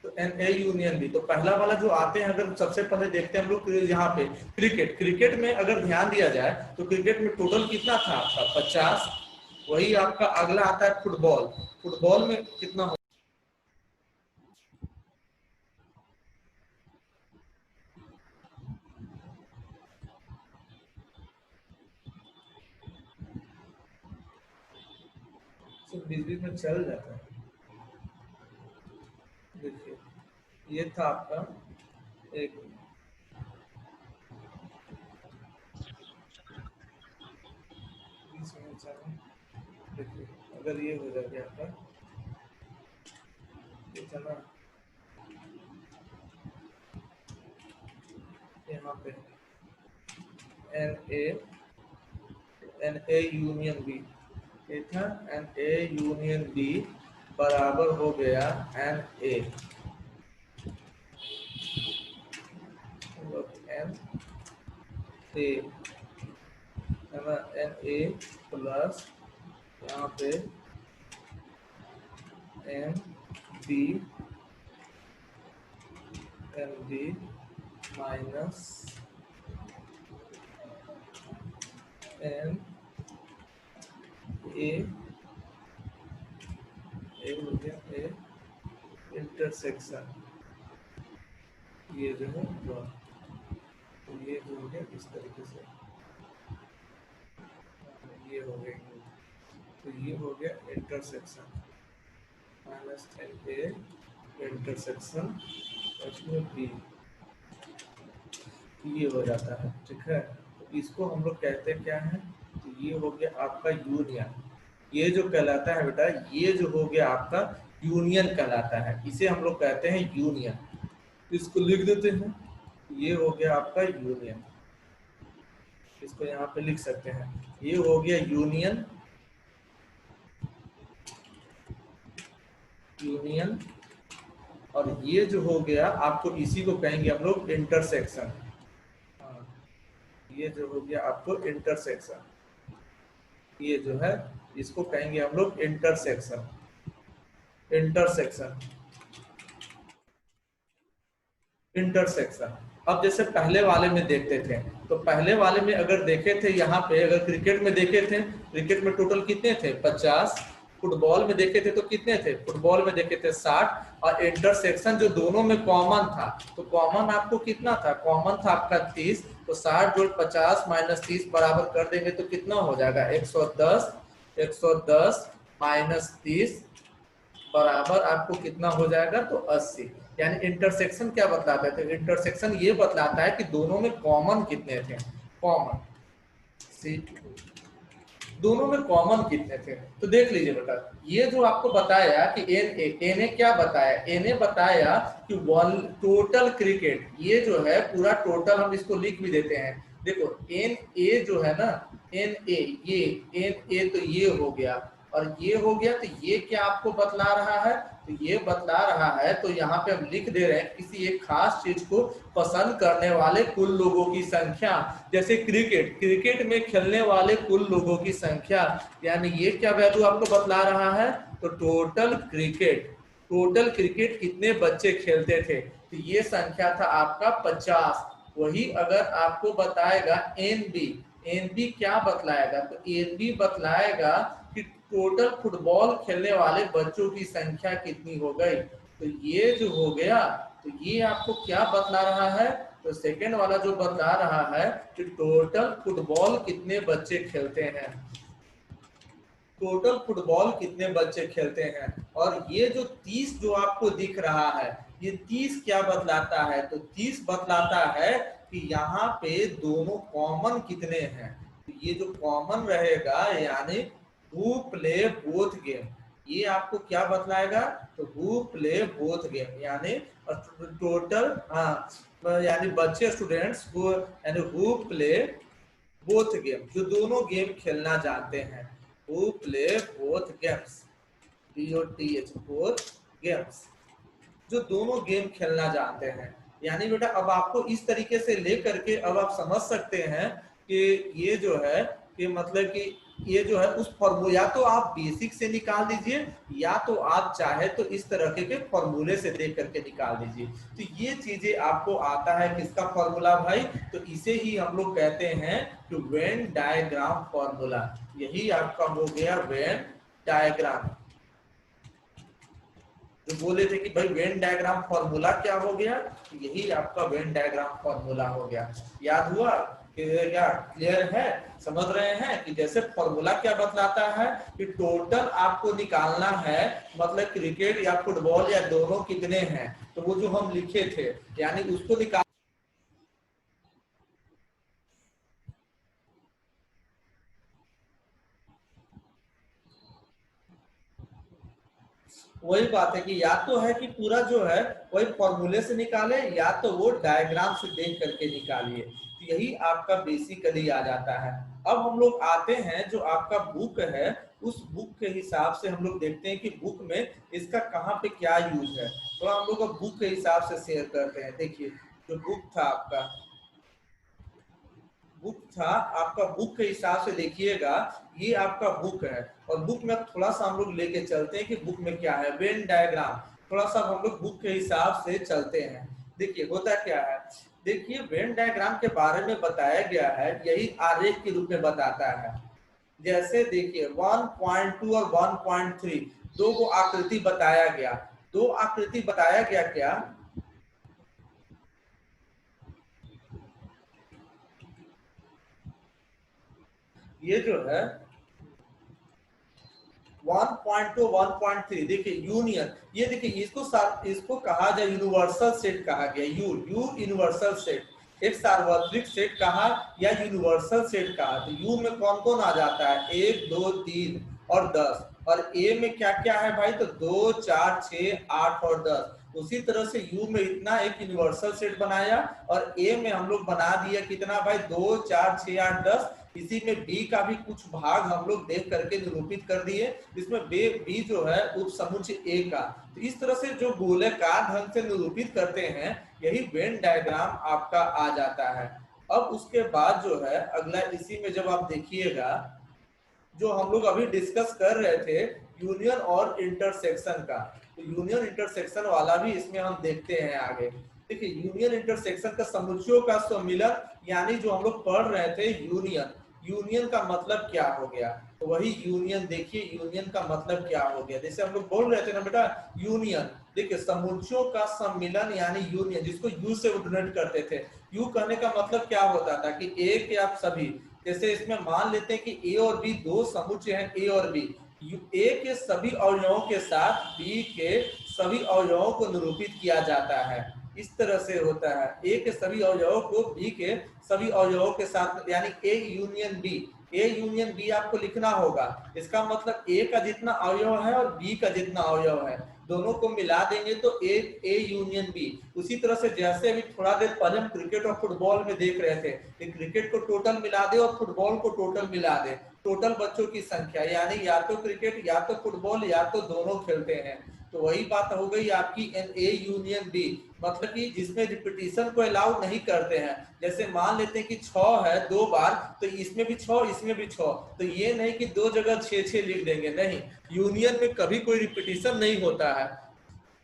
तो एन ए यूनियन बी, तो पहला वाला जो आते हैं, अगर सबसे पहले देखते हैं हम लोग यहाँ पे क्रिकेट, क्रिकेट में अगर ध्यान दिया जाए तो क्रिकेट में टोटल कितना था आपका 50। वही आपका अगला आता है फुटबॉल, फुटबॉल में कितना हो, बीच बीच में चल जाता है। देखिए ये था आपका एक, देखिए अगर ये हो जाए आपका, ये था ना यहाँ पे एन ए यूनियन बी, ये था एन ए यूनियन बी बराबर हो गया एन ए, एन ए है ना, एन ए प्लस यहाँ पे n B, N B minus N A हो गया ए इंटरसेक्शन, ये जो है तो ये जो हो गया इस तरीके से, ये हो गया, तो ये हो गया intersection minus N A intersection इसमें बी, ये हो जाता है। ठीक है, तो इसको हम लोग कहते हैं क्या है, तो ये हो गया आपका यूनियन, ये जो कहलाता है बेटा, ये जो हो गया आपका यूनियन कहलाता है, इसे हम लोग कहते हैं यूनियन। इसको लिख देते हैं, ये हो गया आपका यूनियन, इसको यहाँ पे लिख सकते हैं, ये हो गया यूनियन, यूनियन, और ये जो हो गया आपको इसी को कहेंगे हम लोग इंटरसेक्शन। ये जो हो गया आपको इंटरसेक्शन, ये जो है इसको कहेंगे हम लोग इंटरसेक्शन, इंटरसेक्शन, इंटरसेक्शन। अब जैसे पहले वाले में देखते थे, तो पहले वाले में अगर देखे थे यहाँ पे, अगर क्रिकेट में देखे थे, क्रिकेट में टोटल कितने थे 50, फुटबॉल में देखे थे तो कितने थे, फुटबॉल में देखे थे 60, और इंटरसेक्शन जो दोनों में कॉमन था, तो कॉमन आपको कितना था, कॉमन था आपका 30, तो 60 जोड़ 50 माइनस 30 बराबर कर देंगे तो कितना हो जाएगा 110, 110 माइनस 30 बराबर आपको कितना हो जाएगा, तो 80। यानी इंटरसेक्शन क्या बतलाता है, तो इंटरसेक्शन ये बतलाता है कि दोनों में कॉमन कितने थे, कॉमन दोनों में कॉमन कितने थे। तो देख लीजिए बेटा, ये जो आपको बताया कि एन ए क्या बताया, एन ए बताया कि वन टोटल क्रिकेट, ये जो है पूरा टोटल, हम इसको लिख भी देते हैं, देखो एन ए जो है ना, एन ए, ये एन ए तो ये हो गया और ये हो गया, तो ये क्या आपको बतला रहा है, तो ये बतला रहा है, तो यहाँ पे हम लिख दे रहे हैं किसी एक खास चीज को पसंद करने वाले कुल लोगों की संख्या, जैसे क्रिकेट, क्रिकेट में खेलने वाले कुल लोगों की संख्या, यानी ये क्या वैल्यू आपको बतला रहा है, तो टोटल क्रिकेट, टोटल क्रिकेट कितने बच्चे खेलते थे, तो ये संख्या था आपका 50। वही अगर आपको बताएगा एनबी, एनबी क्या बतलाएगा, तो एनबी बतलाएगा कि टोटल फुटबॉल खेलने वाले बच्चों की संख्या कितनी हो गई। तो ये जो हो गया, तो ये आपको क्या बतला रहा है, तो सेकंड वाला जो बतला रहा है कि टोटल फुटबॉल कितने बच्चे खेलते हैं, टोटल फुटबॉल कितने बच्चे खेलते हैं। और ये जो 30 जो आपको दिख रहा है, ये 30 क्या बतलाता है, तो 30 बतलाता है कि यहाँ पे दोनों कॉमन कितने हैं। तो ये जो कॉमन रहेगा यानी हु प्ले बोथ गेम, ये आपको क्या बतलाएगा, तो हु प्ले बोथ गेम यानी टोटल, हाँ यानी बच्चे स्टूडेंट्स यानी हु प्ले बोथ गेम, जो दोनों गेम खेलना जानते हैं, who play both games, BOTH both games, जो दोनों गेम खेलना जानते हैं। यानी बेटा अब आपको इस तरीके से लेकर के अब आप समझ सकते हैं कि ये जो है कि मतलब कि ये जो है उस फॉर्मूला, या तो आप बेसिक से निकाल दीजिए या तो आप चाहे तो इस तरह के फॉर्मूले से देख करके निकाल दीजिए। तो ये चीजें आपको आता है किसका फॉर्मूला भाई, तो इसे ही हम लोग कहते हैं कि वेन डायग्राम फॉर्मूला। यही आपका हो गया वेन डायग्राम। जो बोले थे कि भाई वेन डायग्राम फॉर्मूला क्या हो गया, यही आपका वेन डायग्राम फॉर्मूला हो गया। याद हुआ कि क्या क्लियर है, समझ रहे हैं कि जैसे फॉर्मूला क्या बतलाता है कि टोटल आपको निकालना है, मतलब क्रिकेट या फुटबॉल या दोनों कितने हैं, तो वो जो हम लिखे थे यानी उसको निकाल, वही बात है कि या तो है कि पूरा जो है वही फॉर्मूले से निकाले या तो वो डायग्राम से देख करके निकालिए। तो यही आपका बेसिकली आ जाता है। अब हम लोग आते हैं जो आपका बुक है, उस बुक के हिसाब से हम लोग देखते हैं कि बुक में इसका कहाँ पे क्या यूज है, तो हम लोग बुक के हिसाब से शेयर करते हैं। देखिए जो बुक था आपका, बुक था आपका, बुक के हिसाब से देखिएगा, ये आपका बुक है और बुक में थोड़ा सा हम लोग लेके चलते हैं कि बुक में क्या है। वेन डायग्राम थोड़ा सा हम लोग बुक के हिसाब से चलते हैं। देखिए होता क्या है, देखिए वेन डायग्राम के बारे में बताया गया है, यही आरेख के रूप में बताता है। जैसे देखिए 1.2 और 1.3 दो को आकृति बताया गया, दो आकृति बताया गया क्या, ये जो है 1.2 1.3 देखिए यूनियन, ये देखिए इसको कहा जाए यूनिवर्सल सेट कहा गया, यू यूनिवर्सल सेट, एक सार्वत्रिक सेट कहा या यूनिवर्सल सेट कहा। तो यू में कौन कौन आ जाता है, 1 2 3 और 10, और ए में क्या क्या है भाई, तो 2 4 6 8 और 10। उसी तरह से यू में इतना एक यूनिवर्सल सेट बनाया और ए में हम लोग बना दिया कितना भाई, 2 4 6 8 10। इसी में बी का भी कुछ भाग हम लोग देख करके निरूपित कर दिए, इसमें बी जो है उप समुच्चय ए का। तो इस तरह से जो गोलाकार ढंग से निरूपित करते हैं, यही वेन डायग्राम आपका आ जाता है। अब उसके बाद जो है अगला, इसी में जब आप देखिएगा जो हम लोग अभी डिस्कस कर रहे थे यूनियन और इंटरसेक्शन का, तो यूनियन इंटरसेक्शन वाला भी इसमें हम देखते हैं आगे। देखिए यूनियन इंटरसेक्शन का समुच्चयों का सम्मिलन, यानी जो हम लोग पढ़ रहे थे यूनियन, यूनियन का मतलब क्या हो गया, तो वही यूनियन। देखिए यूनियन का मतलब क्या हो गया, जैसे हम लोग बोल रहे थे ना बेटा यूनियन, देखिए समुच्चयों का सम्मिलन यानी यूनियन, जिसको यू से डिनोट करते थे। यू कहने का मतलब क्या होता था कि एक या सभी, जैसे इसमें मान लेते हैं कि ए और बी दो समुच्चय हैं, ए और बी, ए के सभी अवयवों के साथ बी के सभी अवयवों को निरूपित किया जाता है। इस तरह से होता है, ए के सभी अवयवों को बी के सभी अवयवों के साथ, यानी A union B, A union B आपको लिखना होगा। इसका मतलब ए का जितना अवयव है और बी का जितना अवयव है, दोनों को मिला देंगे तो ए यूनियन बी। उसी तरह से जैसे अभी थोड़ा देर पहले हम क्रिकेट और फुटबॉल में देख रहे थे कि क्रिकेट को टोटल मिला दे और फुटबॉल को टोटल मिला दे, टोटल बच्चों की संख्या, यानी या तो क्रिकेट या तो फुटबॉल या तो दोनों खेलते हैं। तो वही बात हो गई आपकी ए यूनियन बी, मतलब कि जिसमें रिपीटिशन को अलाउ नहीं करते हैं। जैसे मान लेते हैं कि 6 है 2 बार, तो इसमें भी 6 इसमें भी 6, तो ये नहीं कि 2 जगह 6 6 लिख देंगे, नहीं, यूनियन में कभी कोई रिपीटिशन नहीं होता है।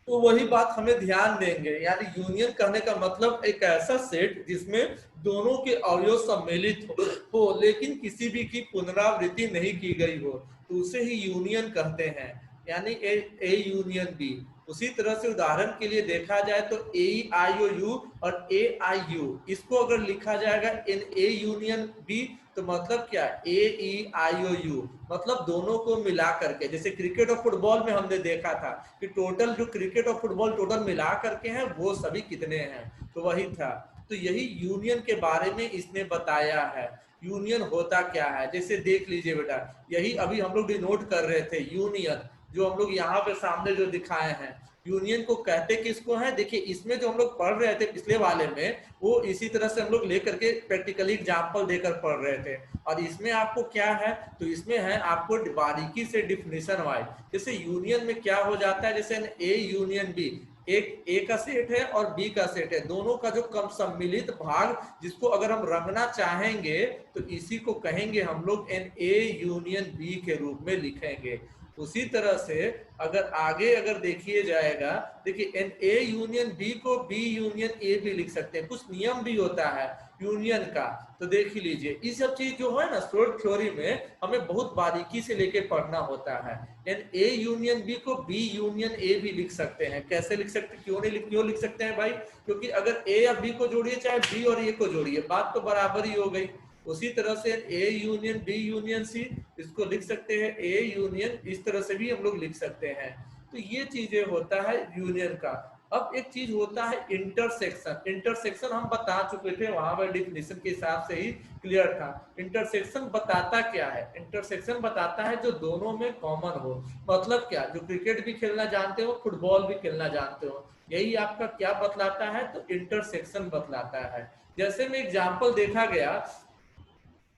तो वही बात हमें ध्यान देंगे, यानी यूनियन कहने का मतलब एक ऐसा सेट जिसमें दोनों के अवयव सम्मिलित हो लेकिन किसी भी की पुनरावृत्ति नहीं की गई हो, तो उसे ही यूनियन कहते हैं, यानी ए यूनियन बी। उसी तरह से उदाहरण के लिए देखा जाए तो ए आई ओ यू और ए आई यू, इसको अगर लिखा जाएगा इन ए यूनियन बी, तो मतलब क्या, ए ई आई ओ यू, मतलब दोनों को मिला करके। जैसे क्रिकेट और फुटबॉल में हमने देखा था कि टोटल जो क्रिकेट और फुटबॉल टोटल मिला करके हैं वो सभी कितने हैं, तो वही था। तो यही यूनियन के बारे में इसने बताया है। यूनियन होता क्या है, जैसे देख लीजिए बेटा, यही अभी हम लोग डिनोट कर रहे थे यूनियन, जो हम लोग यहाँ पे सामने जो दिखाए हैं, यूनियन को कहते किसको है। देखिए इसमें जो हम लोग पढ़ रहे थे पिछले वाले में, वो इसी तरह से हम लोग लेकर के प्रैक्टिकली एग्जाम्पल देकर पढ़ रहे थे। और इसमें आपको क्या है, तो इसमें है आपको बारीकी से डिफिनेशन वाइज। जैसे यूनियन में क्या हो जाता है, जैसे ए यूनियन बी, एक ए का सेट है और बी का सेट है, दोनों का जो कम सम्मिलित भाग, जिसको अगर हम रंगना चाहेंगे तो इसी को कहेंगे हम लोग एन ए यूनियन बी के रूप में लिखेंगे। उसी तरह से अगर आगे अगर देखिए जाएगा, देखिए एन ए यूनियन बी को बी यूनियन ए भी लिख सकते हैं, कुछ नियम भी होता है यूनियन का। तो देख ही लीजिए, ये सब चीज जो है ना शॉर्ट थ्योरी में हमें बहुत बारीकी से लेके पढ़ना होता है। एन ए यूनियन बी को बी यूनियन ए भी लिख सकते हैं। कैसे लिख सकते, क्यों लिख सकते हैं भाई, क्योंकि अगर ए या बी को जोड़िए चाहे बी और ए को जोड़िए, बात तो बराबर ही हो गई। उसी तरह से A union B union C, इसको लिख सकते हैं ए यूनियन, इस तरह से भी हम लोग लिख सकते हैं। तो ये चीजें होता है यूनियन का। अब एक चीज होता है इंटरसेक्शन। इंटरसेक्शन हम बता चुके थे, वहां पर डिफिनेशन के हिसाब से ही क्लियर था। इंटरसेक्शन बताता क्या है, इंटरसेक्शन बताता है जो दोनों में कॉमन हो। मतलब क्या, जो क्रिकेट भी खेलना जानते हो, फुटबॉल भी खेलना जानते हो, यही आपका क्या बतलाता है, तो इंटरसेक्शन बतलाता है। जैसे में एग्जाम्पल देखा गया,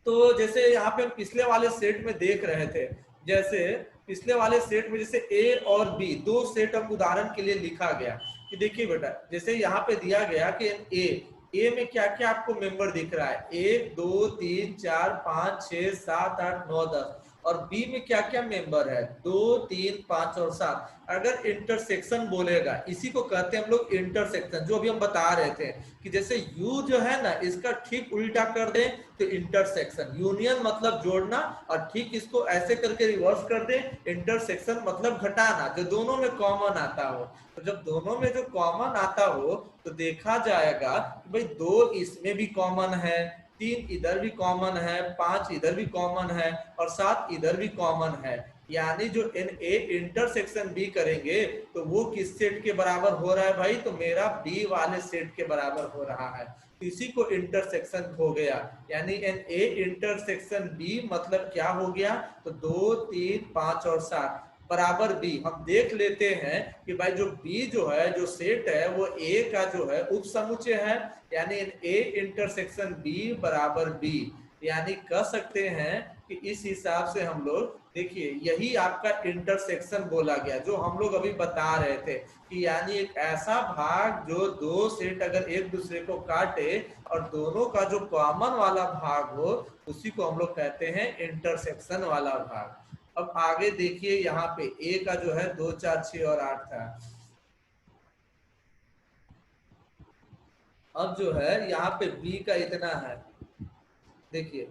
तो जैसे यहाँ पे हम पिछले वाले सेट में देख रहे थे, जैसे पिछले वाले सेट में जैसे ए और बी दो सेट हम उदाहरण के लिए लिखा गया कि देखिए बेटा, जैसे यहाँ पे दिया गया कि ए में क्या क्या आपको मेंबर दिख रहा है, 1 2 3 4 5 6 7 8 9 10, और बी में क्या क्या मेंबर है, 2 3 5 और 7। अगर इंटरसेक्शन बोलेगा, इसी को कहते हैं हम लोग इंटरसेक्शन, जो अभी हम बता रहे थे कि जैसे यू जो है ना, इसका ठीक उल्टा कर दें तो इंटरसेक्शन। यूनियन मतलब जोड़ना, और ठीक इसको ऐसे करके रिवर्स कर दें, इंटरसेक्शन मतलब घटाना, जो दोनों में कॉमन आता हो। तो जब दोनों में जो कॉमन आता हो तो देखा जाएगा कि भाई 2 इसमें भी कॉमन है, 3 इधर भी कॉमन है, 5 इधर भी कॉमन है, और 7 इधर भी कॉमन है। यानी जो एन ए इंटरसेक्शन बी करेंगे तो वो किस सेट के बराबर हो रहा है भाई, तो मेरा बी वाले सेट के बराबर हो रहा है। इसी को इंटरसेक्शन हो गया, यानी एन ए इंटरसेक्शन बी मतलब क्या हो गया, तो 2 3 5 और 7 बराबर बी। हम देख लेते हैं कि भाई जो बी जो है, जो सेट है, वो ए का जो है उप समुच्चय है, यानी ए इंटरसेक्शन बी बराबर बी। यानी कह सकते हैं कि इस हिसाब से हम लोग देखिए, यही आपका इंटरसेक्शन बोला गया, जो हम लोग अभी बता रहे थे कि यानी एक ऐसा भाग जो दो सेट अगर एक दूसरे को काटे और दोनों का जो कॉमन वाला भाग हो, उसी को हम लोग कहते हैं इंटरसेक्शन वाला भाग। अब आगे देखिए, यहाँ पे ए का जो है 2 4 6 और 8 था। अब जो है यहाँ पे बी का इतना है, देखिए।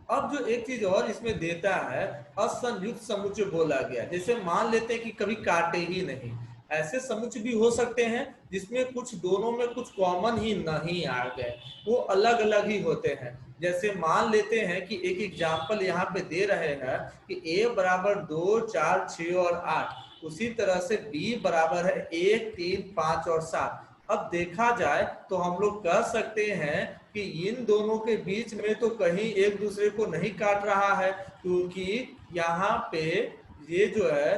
अब जो एक चीज और इसमें देता है, असंयुक्त समुच्चय बोला गया। जैसे मान लेते हैं कि कभी काटे ही नहीं, ऐसे समुच्चय भी हो सकते हैं जिसमें कुछ दोनों में कुछ कॉमन ही नहीं आ गए, वो अलग अलग ही होते हैं। जैसे मान लेते हैं कि एक एग्जाम्पल यहाँ पे दे रहे हैं कि ए बराबर 2 4 6 और 8, उसी तरह से बी बराबर है 1 3 5 और 7। अब देखा जाए तो हम लोग कह सकते हैं कि इन दोनों के बीच में तो कहीं एक दूसरे को नहीं काट रहा है, क्योंकि यहाँ पे ये जो है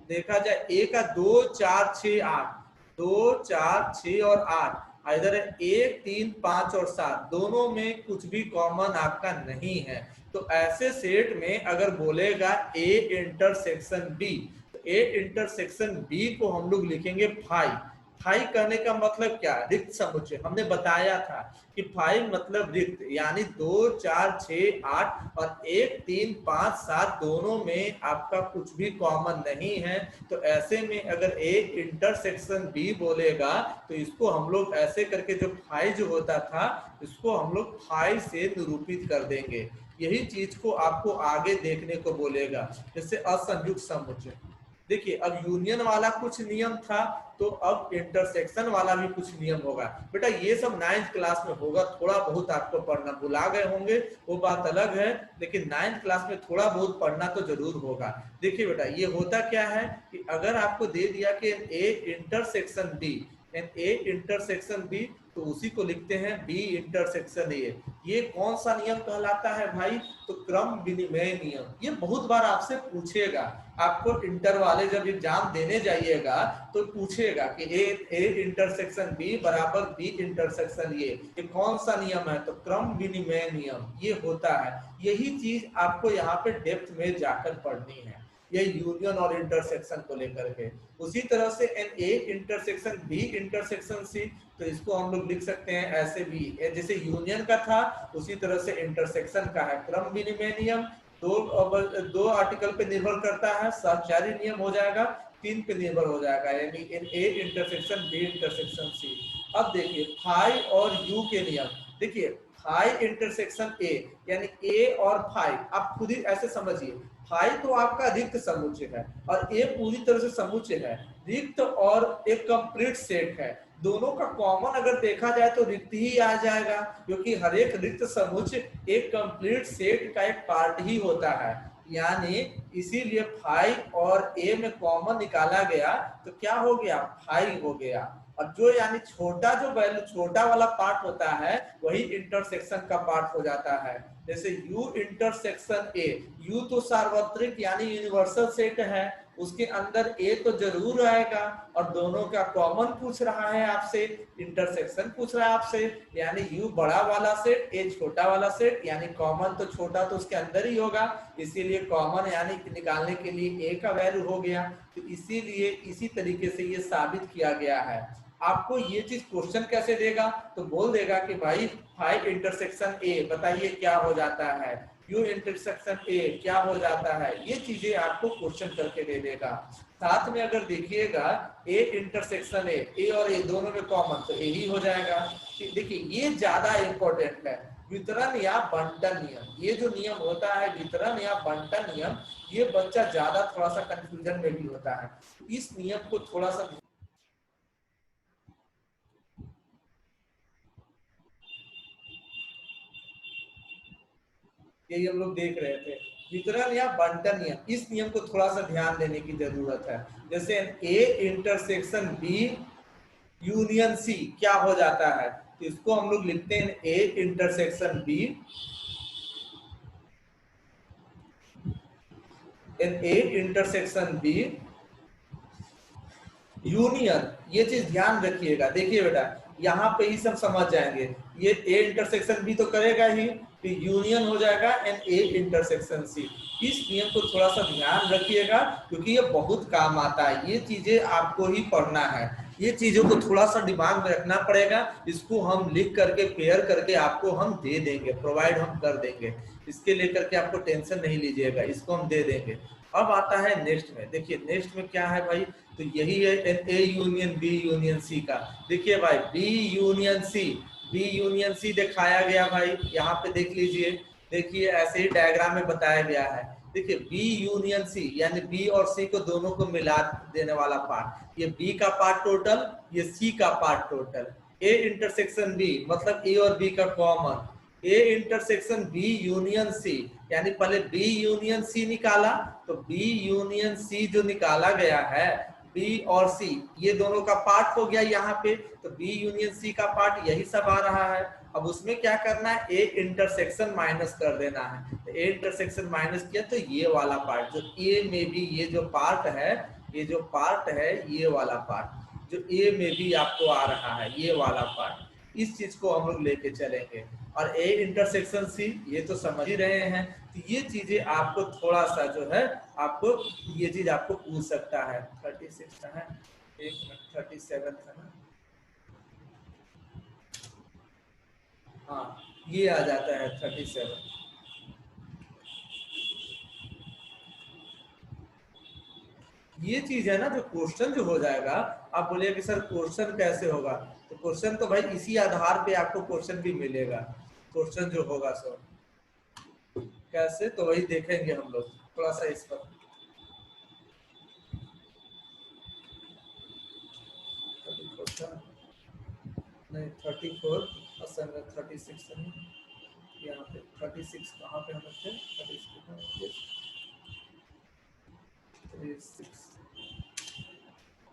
देखा जाए ए का 2 4 6 8, 2 4 6 और 8, इधर 1 3 5 और 7, दोनों में कुछ भी कॉमन आपका नहीं है। तो ऐसे सेट में अगर बोलेगा ए इंटरसेक्शन बी, तो ए इंटरसेक्शन बी को हम लोग लिखेंगे 5। फाई कहने का मतलब क्या, रिक्त समुच्चय। हमने बताया था कि फाई मतलब रिक्त, यानी 2 4 6 8 और 1 3 5 7 दोनों में आपका कुछ भी कॉमन नहीं है। तो ऐसे में अगर ए इंटरसेक्शन बी बोलेगा तो इसको हम लोग ऐसे करके जो फाई जो होता था इसको हम लोग फाई से निरूपित कर देंगे। यही चीज को आपको आगे देखने को बोलेगा, जैसे असंयुक्त समुच्चय। देखिए अब यूनियन वाला कुछ नियम था, तो अब इंटरसेक्शन वाला भी कुछ नियम होगा। बेटा ये सब 9th क्लास में होगा, थोड़ा बहुत आपको पढ़ना, भुला गए होंगे वो बात अलग है, लेकिन 9th क्लास में थोड़ा बहुत पढ़ना तो जरूर होगा। देखिए बेटा ये होता क्या है कि अगर आपको दे दिया कि A intersection B, N A intersection B, तो उसी को लिखते हैं बी इंटरसेक्शन ए। ये कौन सा नियम कहलाता है भाई, तो क्रम विनिमय नियम। ये बहुत बार आपसे पूछेगा, आपको इंटर वाले जब एग्जाम देने जाइएगा तो पूछेगा कि ए इंटरसेक्शन बी बराबर बी इंटरसेक्शन ये कौन सा नियम है, तो क्रम विनिमय नियम ये होता है। यही चीज आपको यहाँ पे डेप्थ में जाकर पढ़नी है, ये यूनियन और इंटरसेक्शन को लेकर के। उसी तरह से n A intersection B intersection C, तो इसको हम लोग लिख सकते हैं ऐसे भी, जैसे यूनियन का था उसी तरह से इंटरसेक्शन का है क्रम विनिमय नियम। दो आर्टिकल पे निर्भर करता है, सहचारी नियम हो जाएगा, 3 पे निर्भर हो जाएगा, यानी n A intersection B intersection C. अब देखिए फाई और यू के नियम। देखिए फाई इंटरसेक्शन ए, यानी ए और फाई, आप खुद ही ऐसे समझिए, फाई तो आपका रिक्त समुच्चय है और ए पूरी तरह से समुच्चय है। रिक्त और एक कंप्लीट सेट है, दोनों का कॉमन अगर देखा जाए तो रिक्त ही आ जाएगा, क्योंकि हर एक रिक्त समुच्चय एक कंप्लीट सेट का एक पार्ट ही होता है। यानी इसीलिए फाई और ए में कॉमन निकाला गया तो क्या हो गया, फाई हो गया। और जो यानी छोटा जो वैल्यू छोटा वाला पार्ट होता है वही इंटरसेक्शन का पार्ट हो जाता है। जैसे U इंटरसेक्शन A, U तो सार्वत्रिक यानी यूनिवर्सल सेट है, उसके अंदर A तो जरूर आएगा, और दोनों का कॉमन पूछ रहा है आपसे, इंटरसेक्शन पूछ रहा है आपसे, यानी U बड़ा वाला सेट A छोटा वाला सेट, यानी कॉमन तो छोटा तो उसके अंदर ही होगा, इसीलिए कॉमन यानी निकालने के लिए A का वैल्यू हो गया। तो इसीलिए इसी तरीके से ये साबित किया गया है। आपको ये चीज क्वेश्चन कैसे देगा, तो बोल देगा कि भाई फाई इंटरसेक्शन ए बताइए क्या हो जाता है, यू इंटरसेक्शन ए क्या हो जाता है, ये चीजें आपको क्वेश्चन करके दे देगा। साथ में अगर देखिएगा ए इंटरसेक्शन ए और ए दोनों में कॉमन, तो ए ही हो जाएगा। देखिए ये ज्यादा इंपॉर्टेंट है, वितरण या बंटन नियम। ये जो नियम होता है वितरण या बंटन नियम, ये बच्चा ज्यादा थोड़ा सा कंफ्यूजन में भी होता है, इस नियम को थोड़ा सा यही हम लोग देख रहे थे, वितरण या बंटन नियम, इस नियम को थोड़ा सा ध्यान देने की जरूरत है। जैसे A intersection B union C क्या हो जाता है, तो इसको हम लोग लिखते हैं A intersection B N A intersection B union. ये चीज ध्यान रखिएगा, देखिए बेटा यहाँ पे ही सब समझ जाएंगे, ये ए इंटरसेक्शन बी तो करेगा ही, तो यूनियन हो जाएगा एन ए इंटरसेक्शन सी। इस नियम को थोड़ा सा ध्यान रखिएगा क्योंकि ये बहुत काम आता है, ये चीजें आपको ही पढ़ना है, ये चीजों को थोड़ा सा दिमाग में रखना पड़ेगा। इसको हम लिख करके पेयर करके आपको हम दे देंगे, प्रोवाइड हम कर देंगे, इसके लेकर के आपको टेंशन नहीं लीजिएगा, इसको हम दे देंगे। अब आता है नेक्स्ट में, देखिए नेक्स्ट में क्या है भाई, तो यही है A union B union C का। देखिए भाई B union C, B union C दिखाया गया भाई, यहाँ पे देख लीजिए, देखिए ऐसे ही डायग्राम में बताया गया है। देखिए बी यूनियन सी यानी बी और सी को दोनों को मिला देने वाला पार्ट, ये बी का पार्ट टोटल, ये सी का part total. A intersection B मतलब ए और बी का common, A intersection B union C, यानी पहले बी यूनियन सी निकाला, तो बी यूनियन सी जो निकाला गया है, बी और सी ये दोनों का पार्ट हो गया यहाँ पे, तो बी यूनियन सी का पार्ट यही सब आ रहा है। अब उसमें क्या करना है, ए इंटरसेक्शन माइनस कर देना है, तो ए इंटरसेक्शन माइनस किया तो ये वाला पार्ट जो ए में भी ये जो पार्ट है, ये जो पार्ट है ये वाला पार्ट जो ए में भी आपको आ रहा है ये वाला पार्ट, इस चीज को हम लोग लेके चलेंगे। और ए इंटरसेक्शन सी ये तो समझ ही रहे हैं, तो ये चीजें आपको थोड़ा सा जो है आपको ये चीज आपको पूछ सकता है। 36 का है, एक मिनट, 37 था ना। हाँ, ये आ जाता है 37। ये चीज है ना, जो क्वेश्चन जो हो जाएगा, आप बोलिए कि सर क्वेश्चन कैसे होगा, तो क्वेश्चन तो भाई इसी आधार पे आपको क्वेश्चन भी मिलेगा। क्वेश्चन जो होगा सर कैसे, तो वही देखेंगे हम लोग थोड़ा सा इस पर। नहीं 34, असल में 36 नहीं, यहाँ पे 36 कहाँ पे हम थे, 36।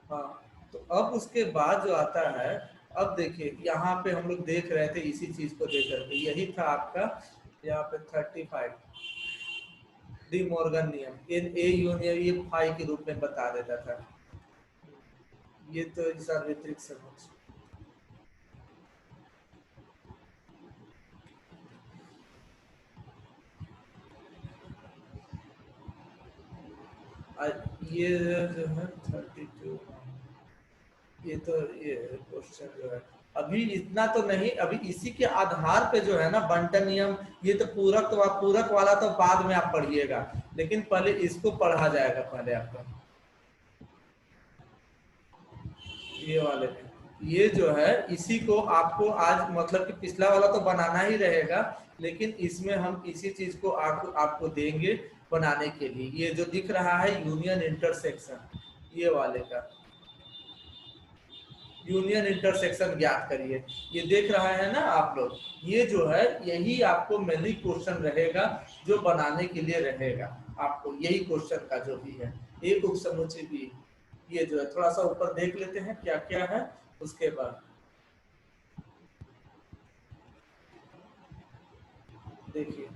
हाँ, तो अब उसके बाद जो आता है, अब देखिए यहाँ पे हम लोग देख रहे थे इसी चीज को देख करके, यही था आपका यहाँ पे 35 डी मॉर्गन नियम, इन ए यूनियन ये फाई के रूप में बता देता था। ये तो सार्वत्रिक समझ। ये जो है 32, ये तो ये क्वेश्चन जो है अभी इतना तो नहीं, अभी इसी के आधार पे जो है ना बंटन नियम, ये तो पूरक, तो आप पूरक वाला तो बाद में आप पढ़िएगा, लेकिन पहले इसको पढ़ा जाएगा पहले आपका, ये वाले में। ये जो है इसी को आपको आज मतलब कि पिछला वाला तो बनाना ही रहेगा, लेकिन इसमें हम इसी चीज को आपको देंगे बनाने के लिए। ये जो दिख रहा है यूनियन इंटरसेक्शन, ये वाले का यूनियन इंटरसेक्शन ज्ञात करिए, ये देख रहा है ना आप लोग, ये जो है यही आपको मेनली क्वेश्चन रहेगा, जो बनाने के लिए रहेगा आपको, यही क्वेश्चन का जो भी है एक उपसमुच्चय भी। ये जो है थोड़ा सा ऊपर देख लेते हैं क्या क्या है उसके बाद। देखिए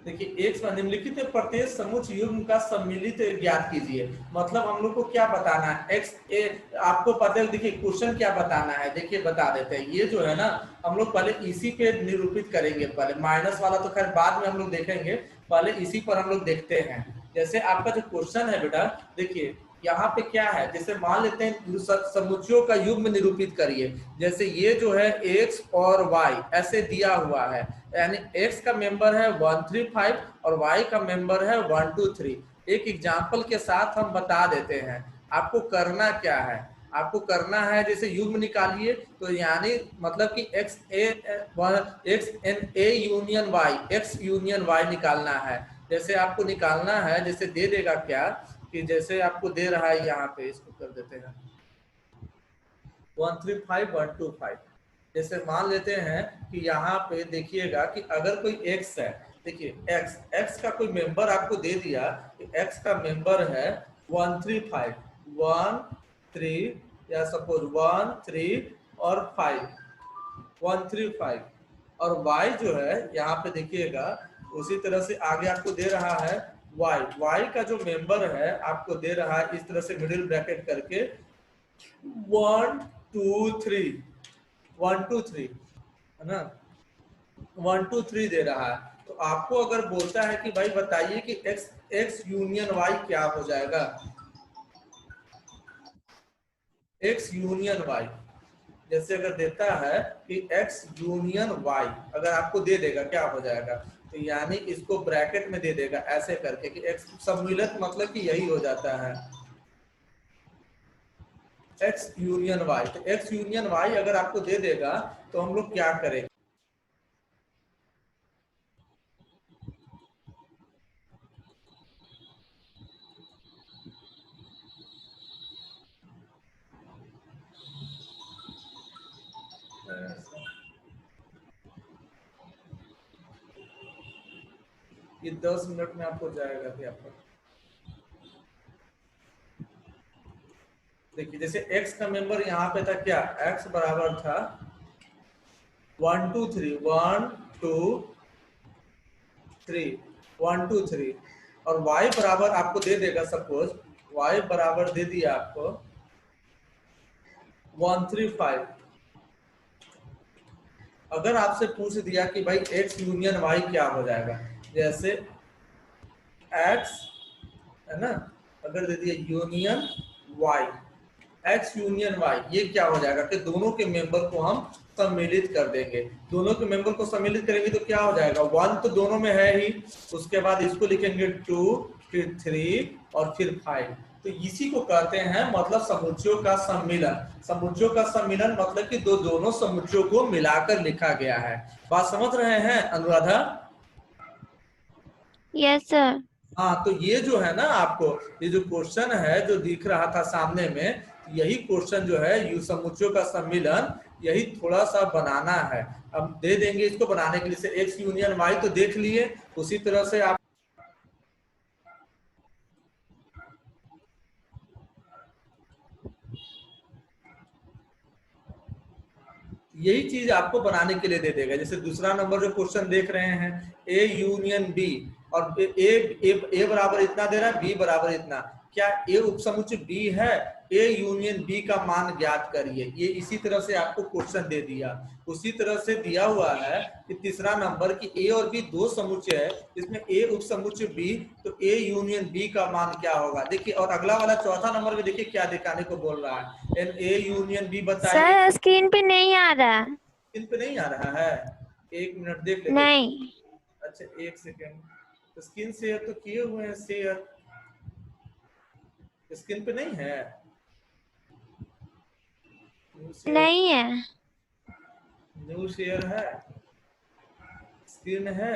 देखिए, एक निम्नलिखित प्रत्येक समुच्चय युग्म का सम्मिलित ज्ञात कीजिए। मतलब हम लोग को क्या बताना है, एक्स ए, आपको पता है, देखिए क्वेश्चन क्या बताना है, देखिए बता देते हैं। ये जो है ना, हम लोग पहले इसी पे निरूपित करेंगे, पहले माइनस वाला तो खैर बाद में हम लोग देखेंगे, पहले इसी पर हम लोग देखते हैं। जैसे आपका जो क्वेश्चन है बेटा, देखिए यहाँ पे क्या है, जैसे मान लेते हैं समुच्चयों का युग्म निरूपित करिए। जैसे ये जो है x और y ऐसे दिया हुआ है, यानी x का मेंबर है 135 और y का मेंबर है 123। एक एग्जांपल के साथ हम बता देते हैं आपको करना क्या है। आपको करना है जैसे युग्म निकालिए, तो यानी मतलब कि X n A union Y, X union Y निकालना है। जैसे आपको निकालना है, जैसे दे देगा क्या कि जैसे आपको दे रहा है, यहाँ पे इसको कर देते हैं 135 125। जैसे मान लेते हैं कि यहाँ पे देखिएगा कि अगर कोई x है, देखिए x का कोई मेंबर आपको दे दिया कि x का मेंबर है 135 1 3, या सपोज 1 3 और 5 135, और y जो है यहाँ पे देखिएगा उसी तरह से आगे आपको दे रहा है y का जो मेंबर है आपको दे रहा है इस तरह से मिडिल ब्रैकेट करके 1 2 3 1 2 3, है ना, 1 2 3 दे रहा है। तो आपको अगर बोलता है कि भाई बताइए कि x यूनियन y क्या हो जाएगा, x यूनियन y, जैसे अगर देता है कि x यूनियन y, अगर आपको दे देगा क्या हो जाएगा, तो यानी इसको ब्रैकेट में दे देगा ऐसे करके कि x सम्मिलित, मतलब कि यही हो जाता है x यूनियन y। तो x यूनियन y अगर आपको दे देगा तो हम लोग क्या करेंगे, ये 10 मिनट में आपको जाएगा कि आपका, देखिए जैसे x का मेंबर यहाँ पे था क्या, x बराबर था 1 2 3 1 2 3 1 2 3, और y बराबर आपको दे देगा, सपोज y बराबर दे दिया आपको 135। अगर आपसे पूछ दिया कि भाई x यूनियन y क्या हो जाएगा, जैसे x, है ना, अगर दे दिया union Y, X union Y, ये क्या हो जाएगा कि दोनों के मेंबर को हम सम्मिलित कर देंगे। दोनों के मेंबर को सम्मिलित करेंगे तो क्या हो जाएगा, 1 तो दोनों में है ही, उसके बाद इसको लिखेंगे 2, फिर 3 और फिर 5। तो इसी को कहते हैं मतलब समुच्चयों का सम्मिलन। समुच्चयों का सम्मिलन मतलब कि दोनों समुच्चयों को मिलाकर लिखा गया है। बात समझ रहे हैं अनुराधा? Yes sir. हाँ, तो ये जो है ना आपको, ये जो क्वेश्चन है जो दिख रहा था सामने में, यही क्वेश्चन जो है यू समुच्चयों का सम्मिलन, यही थोड़ा सा बनाना है। अब दे देंगे इसको बनाने के लिए से एक्स यूनियन वाई तो देख लिए, उसी तरह से आप यही चीज आपको बनाने के लिए दे देगा। जैसे दूसरा नंबर जो क्वेश्चन देख रहे हैं, ए यूनियन बी, और ए बराबर इतना दे रहा है, बी बराबर इतना, क्या ए उपसमुच्चय बी है? ए यूनियन बी का मान ज्ञात करिए। ये इसी तरह से आपको क्वेश्चन दे दिया। उसी तरह से दिया हुआ है कि तीसरा नंबर की ए और बी दो समुच्चय है, इसमें ए उपसमुच्चय बी, तो ए यूनियन बी का मान क्या होगा। देखिए, और अगला वाला चौथा नंबर में देखिए क्या दिखाने को बोल रहा है, एन ए यूनियन बी बताइए। सर स्क्रीन पे नहीं आ रहा। इन पे नहीं आ रहा है, एक मिनट देख लेते। नहीं। अच्छा एक सेकेंड, स्क्रीन शेयर तो किए हुए हैं, शेयर स्क्रीन पे नहीं है, न्यू शेयर, नहीं है। न्यू शेयर है, स्क्रीन है,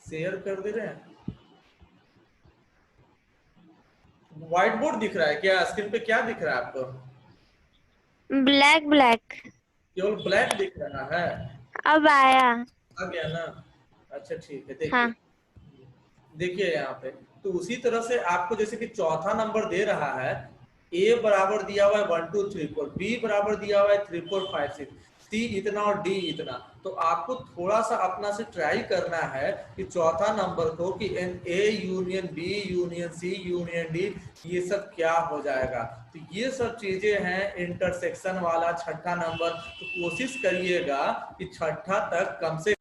शेयर कर दे रहे हैं। व्हाइट बोर्ड दिख रहा है क्या स्क्रीन पे, क्या दिख रहा है आपको? Black black. केवल ब्लैक दिख रहा है? अब आया। आ गया ना? अच्छा ठीक है, देखिए, हाँ। देखिए यहाँ पे, तो उसी तरह से आपको जैसे कि चौथा नंबर दे रहा है, ए बराबर दिया हुआ है 1 2 3 4, बी बराबर दिया हुआ है 3 4 5 6, सी इतना और डी इतना। तो आपको थोड़ा सा अपना से ट्राई करना है कि चौथा नंबर को कि n A union B union C union D, ये सब क्या हो जाएगा। तो ये सब चीजें हैं इंटरसेक्शन वाला छठा नंबर। तो कोशिश करिएगा कि छठा तक कम से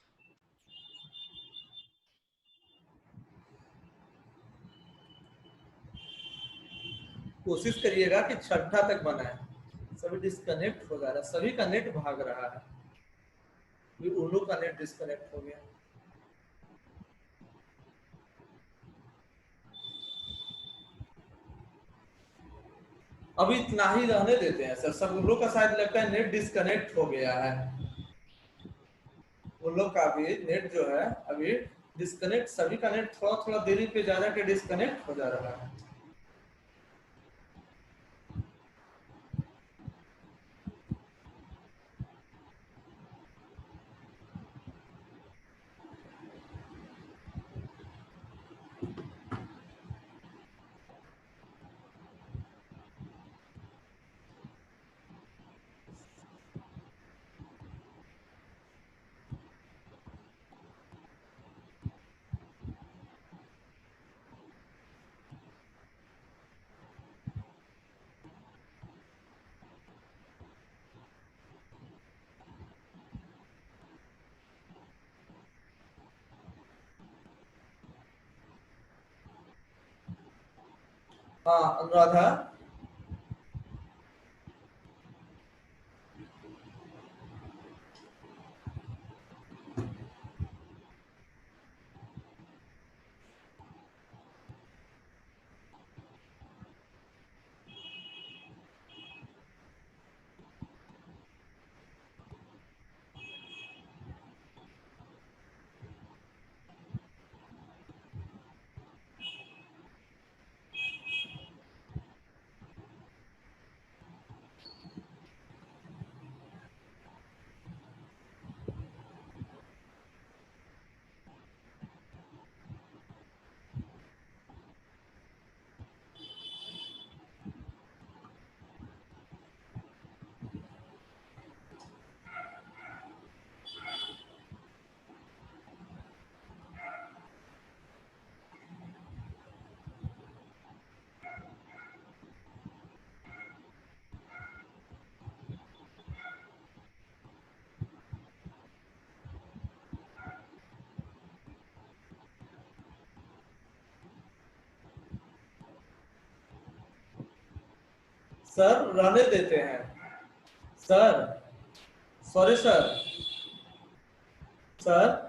कोशिश करिएगा कि छठा तक बनाए। सभी डिस्कनेक्ट हो जा रहा है, सभी का नेट भाग रहा है, ये उल्लू का नेट डिस्कनेक्ट हो गया। अभी इतना ही रहने देते हैं सर, सब उन लोग का शायद लगता है नेट डिस्कनेक्ट हो गया है, उन लोग का भी नेट जो है अभी डिस्कनेक्ट, सभी का नेट थोड़ा थोड़ा देरी पे जा रहा है, डिस्कनेक्ट हो जा रहा है। हाँ अनुराधा, सर रहने देते हैं। Sir, sorry sir. सर